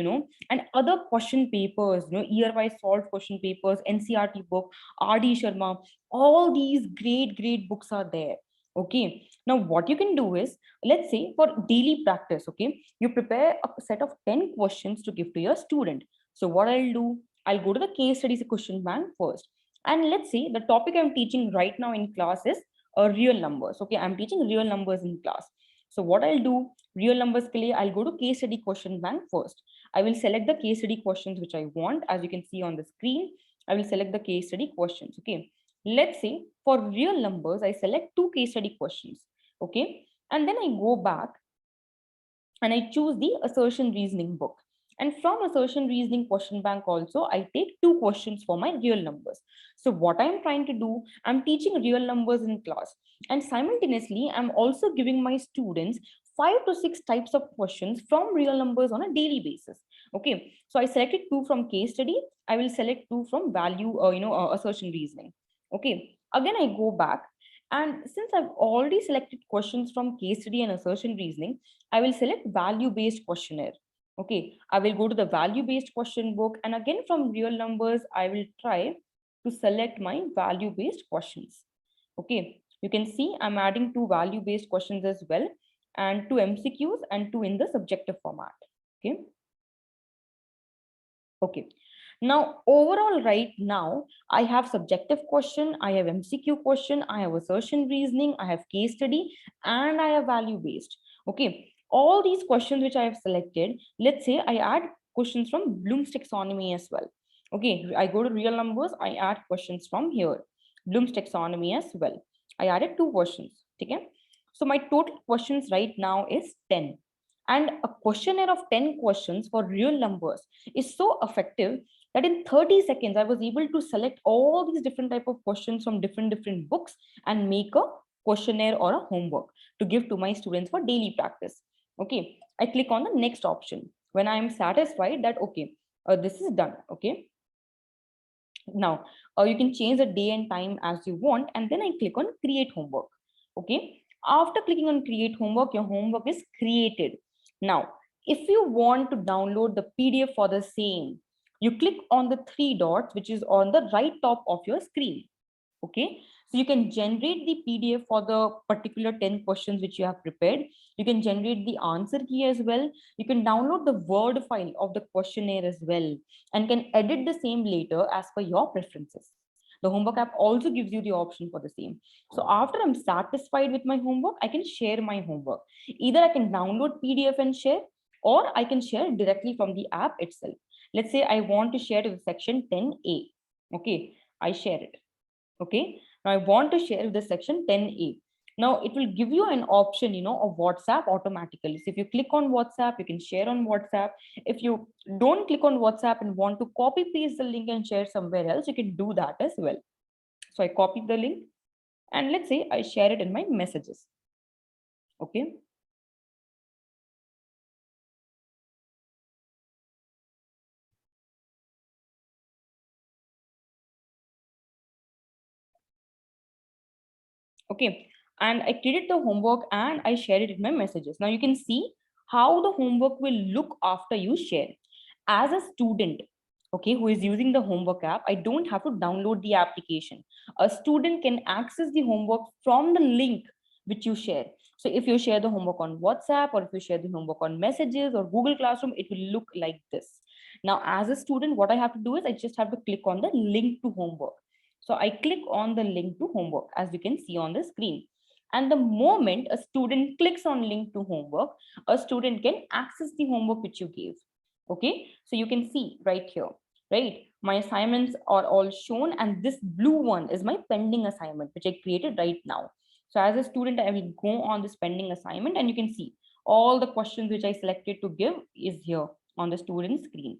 and other question papers, year-wise solved question papers, NCRT book, RD Sharma, all these great books are there. Okay, now what you can do is, let's say for daily practice, okay, you prepare a set of 10 questions to give to your student. So what I'll do, I'll go to the case studies question bank first. And let's say the topic I'm teaching right now in class is real numbers. Okay, I'm teaching real numbers in class. So what I'll do, real numbers ke liye, I'll go to case study question bank first. I will select the case study questions which I want. As you can see on the screen, I will select the case study questions. Okay. Let's say for real numbers, I select 2 case study questions. Okay. And then I go back and I choose the assertion reasoning book. And from assertion reasoning question bank also, I take 2 questions for my real numbers. So what I'm trying to do, I'm teaching real numbers in class. And simultaneously, I'm also giving my students 5 to 6 types of questions from real numbers on a daily basis. Okay, so I selected 2 from case study. I will select 2 from value, assertion reasoning. Okay, again, I go back. And since I've already selected questions from case study and assertion reasoning, I will select value-based questionnaire. Okay, I will go to the value-based question book, and again from real numbers, I will try to select my value-based questions. Okay, you can see I'm adding 2 value-based questions as well, and 2 MCQs and 2 in the subjective format. Okay. Okay. Now, overall, right now, I have subjective question, I have MCQ question, I have assertion reasoning, I have case study, and I have value based. Okay. All these questions which I have selected, let's say I add questions from Bloom's taxonomy as well. Okay. I go to real numbers, I add questions from here. Bloom's taxonomy as well. I added 2 questions. Okay. So my total questions right now is 10. And a questionnaire of 10 questions for real numbers is so effective that in 30 seconds I was able to select all these different type of questions from different books and make a questionnaire or a homework to give to my students for daily practice. Okay, I click on the next option when I am satisfied that okay, this is done. Okay, now you can change the day and time as you want, and then I click on create homework. Okay, after clicking on create homework, your homework is created. Now if you want to download the PDF for the same, you click on the 3 dots which is on the right top of your screen. Okay, so you can generate the PDF for the particular 10 questions which you have prepared. You can generate the answer key as well. You can download the Word file of the questionnaire as well, and can edit the same later as per your preferences. The homework app also gives you the option for the same. So after I'm satisfied with my homework, I can share my homework. Either I can download PDF and share, or I can share directly from the app itself. Let's say I want to share to the section 10A. Okay, I share it. Okay, now I want to share the section 10A. Now it will give you an option, of WhatsApp automatically. So if you click on WhatsApp, you can share on WhatsApp. If you don't click on WhatsApp and want to copy paste the link and share somewhere else, you can do that as well. So I copy the link and let's say I share it in my messages. Okay. Okay, and I created the homework and I shared it in my messages. Now you can see how the homework will look after you share. As a student, okay, who is using the homework app, I don't have to download the application. A student can access the homework from the link which you share. So if you share the homework on WhatsApp, or if you share the homework on messages or Google Classroom, it will look like this. Now, as a student, what I have to do is I just have to click on the link to homework. So I click on the link to homework, as you can see on the screen. And the moment a student clicks on link to homework, a student can access the homework which you gave. Okay, so you can see right here, right? My assignments are all shown, and this blue one is my pending assignment, which I created right now. So as a student, I will go on this pending assignment, and you can see all the questions which I selected to give is here on the student screen.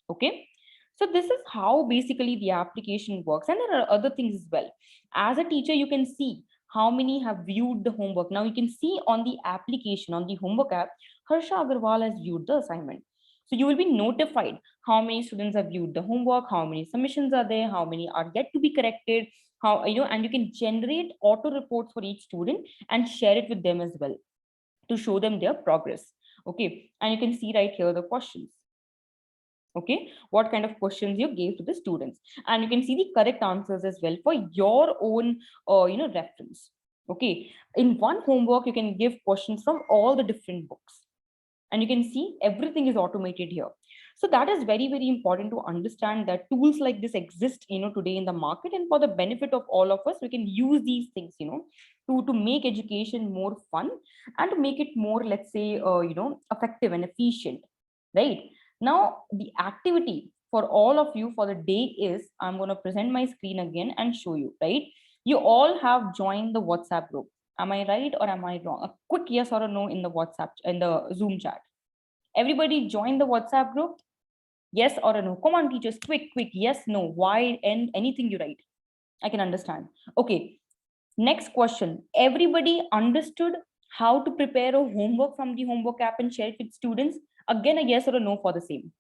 Okay, so this is how basically the application works, and there are other things as well. As a teacher, you can see how many have viewed the homework. Now you can see on the application, on the homework app, Harsha Agarwal has viewed the assignment. So you will be notified how many students have viewed the homework, how many submissions are there, how many are yet to be corrected, how, and you can generate auto reports for each student and share it with them as well to show them their progress. Okay, and you can see right here the questions. Okay, what kind of questions you gave to the students, and you can see the correct answers as well for your own reference. Okay, in one homework you can give questions from all the different books, and you can see everything is automated here. So that is very, very important to understand that tools like this exist, today in the market, and for the benefit of all of us, we can use these things, to make education more fun and to make it more, let's say, effective and efficient, right? Now, the activity for all of you for the day is, I'm going to present my screen again and show you, right? You all have joined the WhatsApp group. Am I right or am I wrong? A quick yes or a no in the WhatsApp, in the Zoom chat. Everybody join the WhatsApp group? Yes or a no? Come on, teachers, quick, quick. Yes, no, why, and anything you write. I can understand. Okay. Next question. Everybody understood how to prepare a homework from the homework app and share it with students? Again, a yes or a no for the same.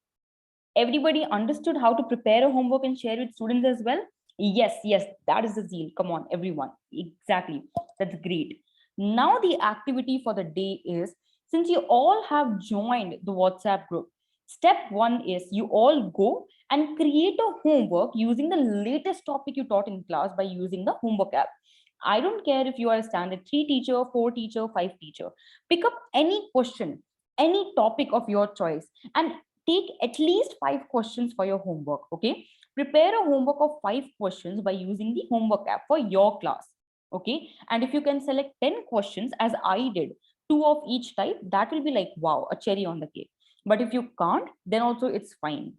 Everybody understood how to prepare a homework and share with students as well? Yes, yes, that is the zeal. Come on, everyone. Exactly. That's great. Now the activity for the day is, since you all have joined the WhatsApp group, step one is you all go and create a homework using the latest topic you taught in class by using the homework app. I don't care if you are a standard 3 teacher, 4 teacher, 5 teacher. Pick up any question, any topic of your choice, and take at least 5 questions for your homework. Okay, prepare a homework of 5 questions by using the homework app for your class. Okay, and if you can select 10 questions as I did, 2 of each type, that will be like, wow, a cherry on the cake. But if you can't, then also it's fine.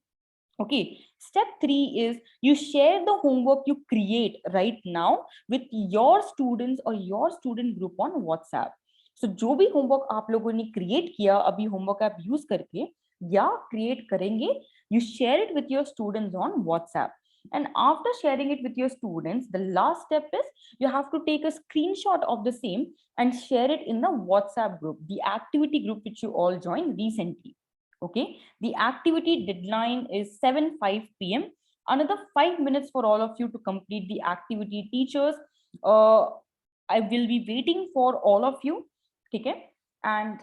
Okay, step 3 is you share the homework you create right now with your students or your student group on WhatsApp. So जो भी homework आप लोगों ने create किया अभी homework app use करके या create करेंगे, you share it with your students on WhatsApp. And after sharing it with your students, the last step is you have to take a screenshot of the same and share it in the WhatsApp group, the activity group which you all joined recently. Okay, the activity deadline is 7:05 p.m. Another 5 minutes for all of you to complete the activity. Teachers, I will be waiting for all of you. Okay, and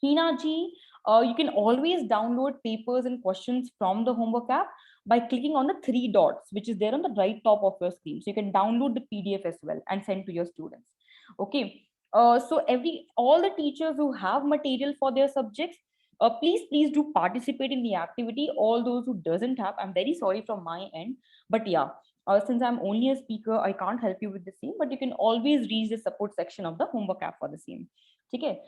Hina ji, you can always download papers and questions from the homework app by clicking on the 3 dots, which is there on the right top of your screen. So you can download the PDF as well and send to your students. Okay. So all the teachers who have material for their subjects, please do participate in the activity. All those who doesn't have, I'm very sorry from my end, but yeah, since I'm only a speaker, I can't help you with the same, but you can always reach the support section of the homework app for the same. Okay.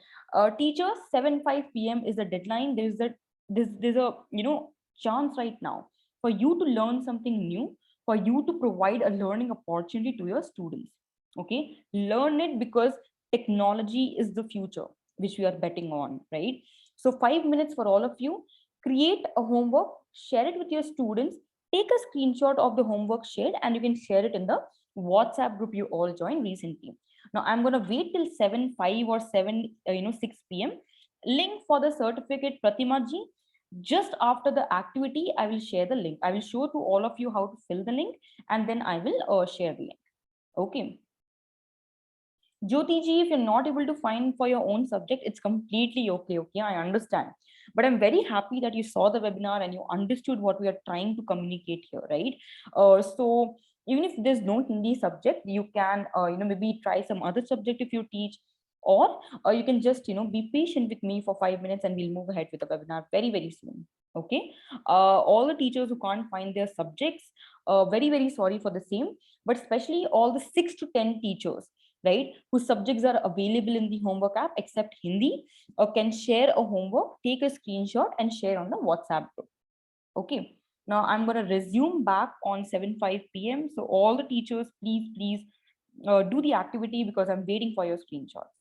Teachers, 7:05 p.m. is the deadline. There's a chance right now for you to learn something new, for you to provide a learning opportunity to your students. Okay, learn it because technology is the future which we are betting on, right? So 5 minutes for all of you. Create a homework, share it with your students, take a screenshot of the homework shared, and you can share it in the WhatsApp group you all joined recently. Now I'm going to wait till 7:05 or 6 p.m. Link for the certificate, Pratima ji. Just after the activity, I will share the link. I will show to all of you how to fill the link, and then I will share the link. Okay. Jyoti ji, if you're not able to find for your own subject, it's completely okay. Okay, I understand. But I'm very happy that you saw the webinar and you understood what we are trying to communicate here, right? So even if there's no Hindi subject, you can, maybe try some other subject if you teach, or you can just, be patient with me for 5 minutes and we'll move ahead with the webinar very, very soon. Okay. All the teachers who can't find their subjects, very, very sorry for the same, but especially all the 6 to 10 teachers, right, whose subjects are available in the homework app except Hindi, can share a homework, take a screenshot and share on the WhatsApp group. Okay. Now I'm going to resume back on 7:05 p.m. So all the teachers, please do the activity because I'm waiting for your screenshots.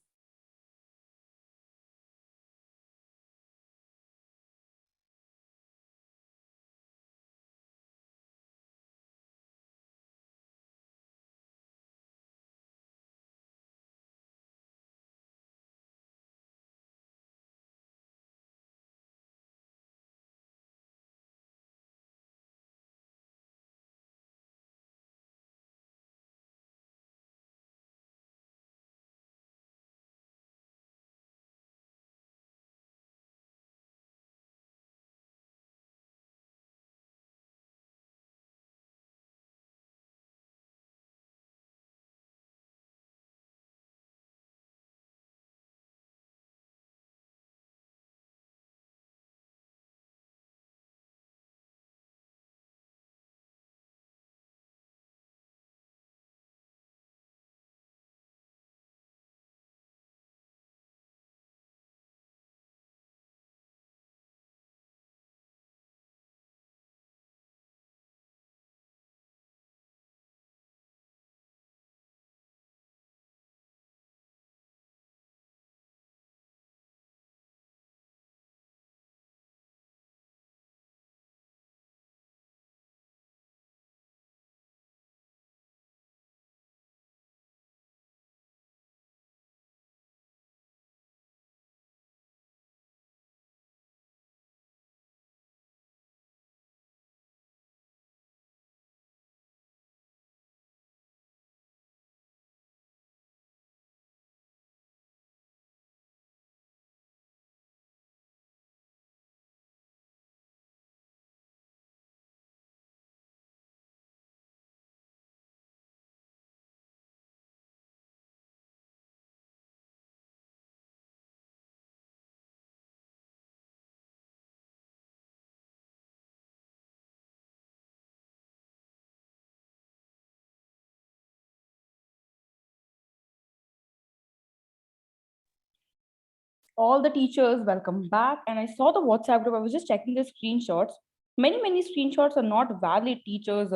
All the teachers, welcome back. And I saw the WhatsApp group. I was just checking the screenshots. Many screenshots are not valid, teachers.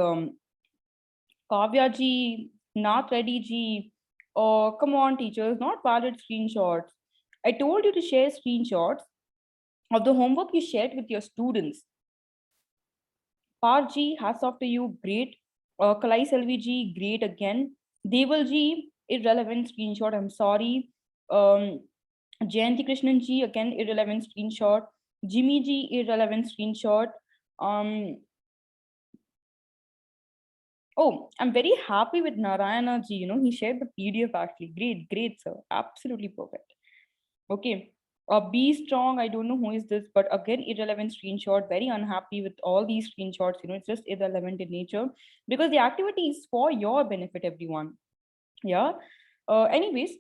Kavya ji, not ready ji. Oh, come on, teachers, not valid screenshots. I told you to share screenshots of the homework you shared with your students. Parji, hats off to you, great. Kalai Selvi ji, great again. Deval ji, irrelevant screenshot, I'm sorry. Jayanti Krishnan ji, again, irrelevant screenshot. Jimmy ji, irrelevant screenshot. Oh, I'm very happy with Narayana ji. He shared the PDF actually. Great, sir. Absolutely perfect. Okay. Be strong. I don't know who is this, but again, irrelevant screenshot. Very unhappy with all these screenshots. It's just irrelevant in nature because the activity is for your benefit, everyone. Yeah. Anyways,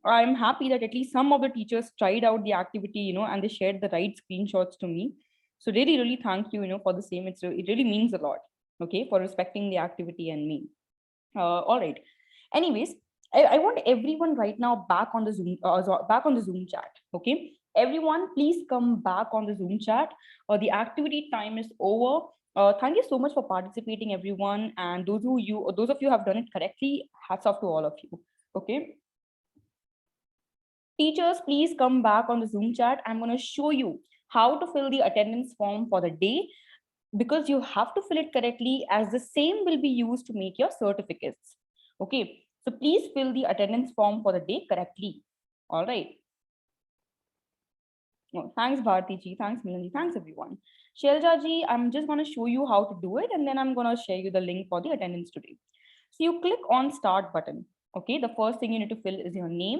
I'm happy that at least some of the teachers tried out the activity, and they shared the right screenshots to me. So really thank you, for the same. It really means a lot. Okay, for respecting the activity and me. All right. Anyways, I want everyone right now back on the Zoom chat. Okay, everyone, please come back on the Zoom chat. The activity time is over. Thank you so much for participating, everyone. And those of you have done it correctly. Hats off to all of you. Okay. Teachers, please come back on the Zoom chat. I'm going to show you how to fill the attendance form for the day, because you have to fill it correctly, as the same will be used to make your certificates. Okay, so please fill the attendance form for the day correctly. All right. Oh, thanks, Bharti ji. Thanks, Milanji. Thanks, everyone. Shelja ji, I'm just going to show you how to do it, and then I'm going to share you the link for the attendance today. So you click on start button. Okay, the first thing you need to fill is your name.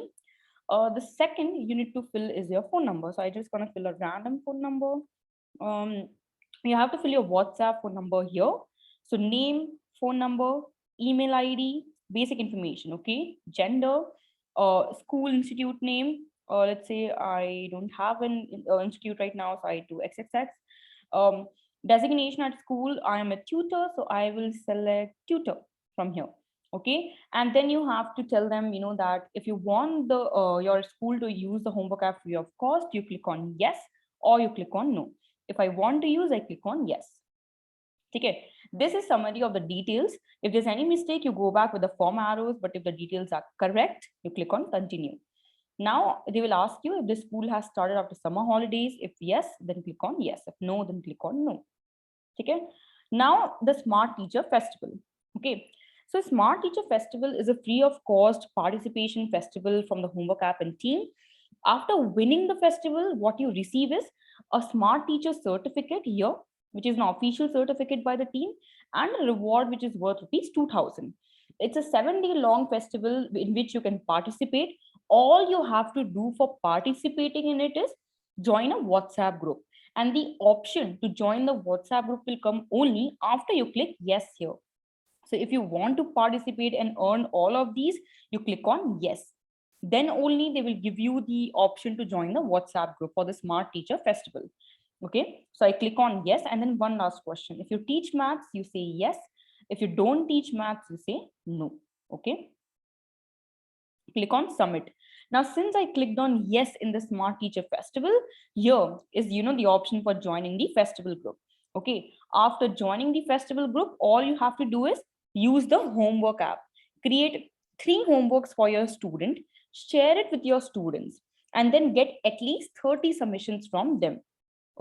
The second you need to fill is your phone number. So I just gonna fill a random phone number. You have to fill your WhatsApp phone number here. So name, phone number, email ID, basic information. Okay, gender, school, institute name. Let's say I don't have an institute right now, so I do XXX. Um, Designation at school, I am a tutor, so I will select tutor from here. Okay, and then you have to tell them, that if you want the your school to use the homework app free of cost, you click on yes, or you click on no. If I want to use, I click on yes. Okay, this is summary of the details. If there's any mistake, you go back with the form arrows, but if the details are correct, you click on continue. Now they will ask you if the school has started after summer holidays. If yes, then click on yes. If no, then click on no. Okay, now the Smart Teacher Festival. Okay, so Smart Teacher Festival is a free of cost participation festival from the homework app and team. After winning the festival, what you receive is a Smart Teacher certificate here, which is an official certificate by the team, and a reward which is worth rupees 2000. It's a 7-day long festival in which you can participate. All you have to do for participating in it is join a WhatsApp group. And the option to join the WhatsApp group will come only after you click yes here. So if you want to participate and earn all of these, you click on yes. Then only they will give you the option to join the WhatsApp group for the Smart Teacher Festival. Okay, so I click on yes. And then one last question. If you teach maths, you say yes. If you don't teach maths, you say no. Okay, click on submit. Now, since I clicked on yes in the Smart Teacher Festival, here is, the option for joining the festival group. Okay, after joining the festival group, all you have to do is use the homework app. Create 3 homeworks for your student, share it with your students, and then get at least 30 submissions from them.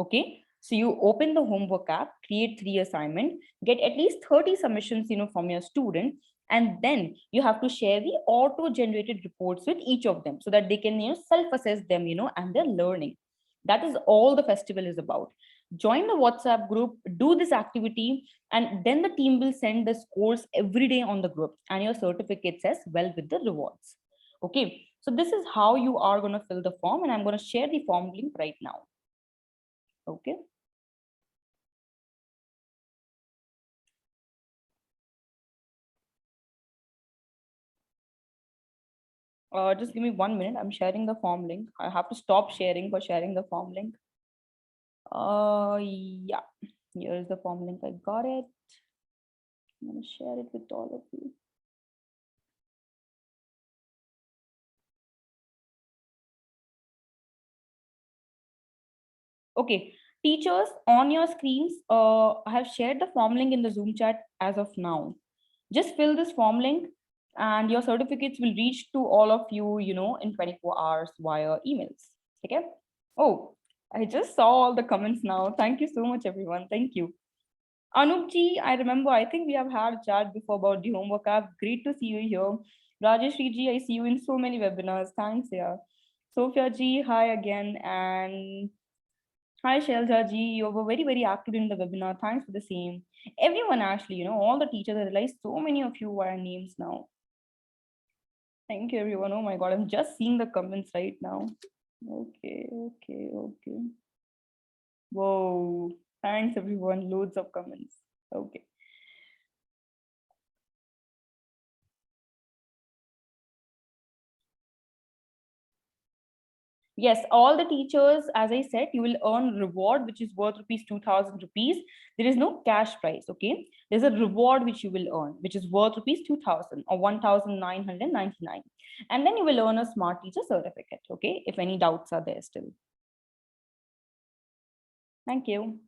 Okay, so you open the homework app, create 3 assignment, get at least 30 submissions, from your student, and then you have to share the auto generated reports with each of them so that they can, self assess them, and their learning. That is all the festival is about. Join the WhatsApp group, do this activity, and then the team will send the scores every day on the group and your certificates as well with the rewards. Okay, so this is how you are going to fill the form, and I'm going to share the form link right now. Okay. Just give me 1 minute. I'm sharing the form link. I have to stop sharing for sharing the form link. Yeah, here is the form link. I got it. I'm gonna share it with all of you. Okay, teachers, on your screens, I have shared the form link in the Zoom chat as of now. Just fill this form link and your certificates will reach to all of you, in 24 hours via emails. Okay. Oh, I just saw all the comments now. Thank you so much, everyone. Thank you. Anupji, I remember, I think we have had a chat before about the homework app. Great to see you here. Rajeshri ji, I see you in so many webinars. Thanks, yeah. Sophia ji, hi again. And hi, Shelja ji, you were very, very active in the webinar. Thanks for the same. Everyone, actually, all the teachers, I realized so many of you are names now. Thank you, everyone. Oh my God, I'm just seeing the comments right now. Okay, okay, okay. Whoa, thanks, everyone. Loads of comments. Okay. Yes, all the teachers, as I said, you will earn reward, which is worth rupees 2,000 rupees. There is no cash prize, okay? There's a reward which you will earn, which is worth rupees 2,000 or 1,999. And then you will earn a smart teacher certificate, okay? If any doubts are there still. Thank you.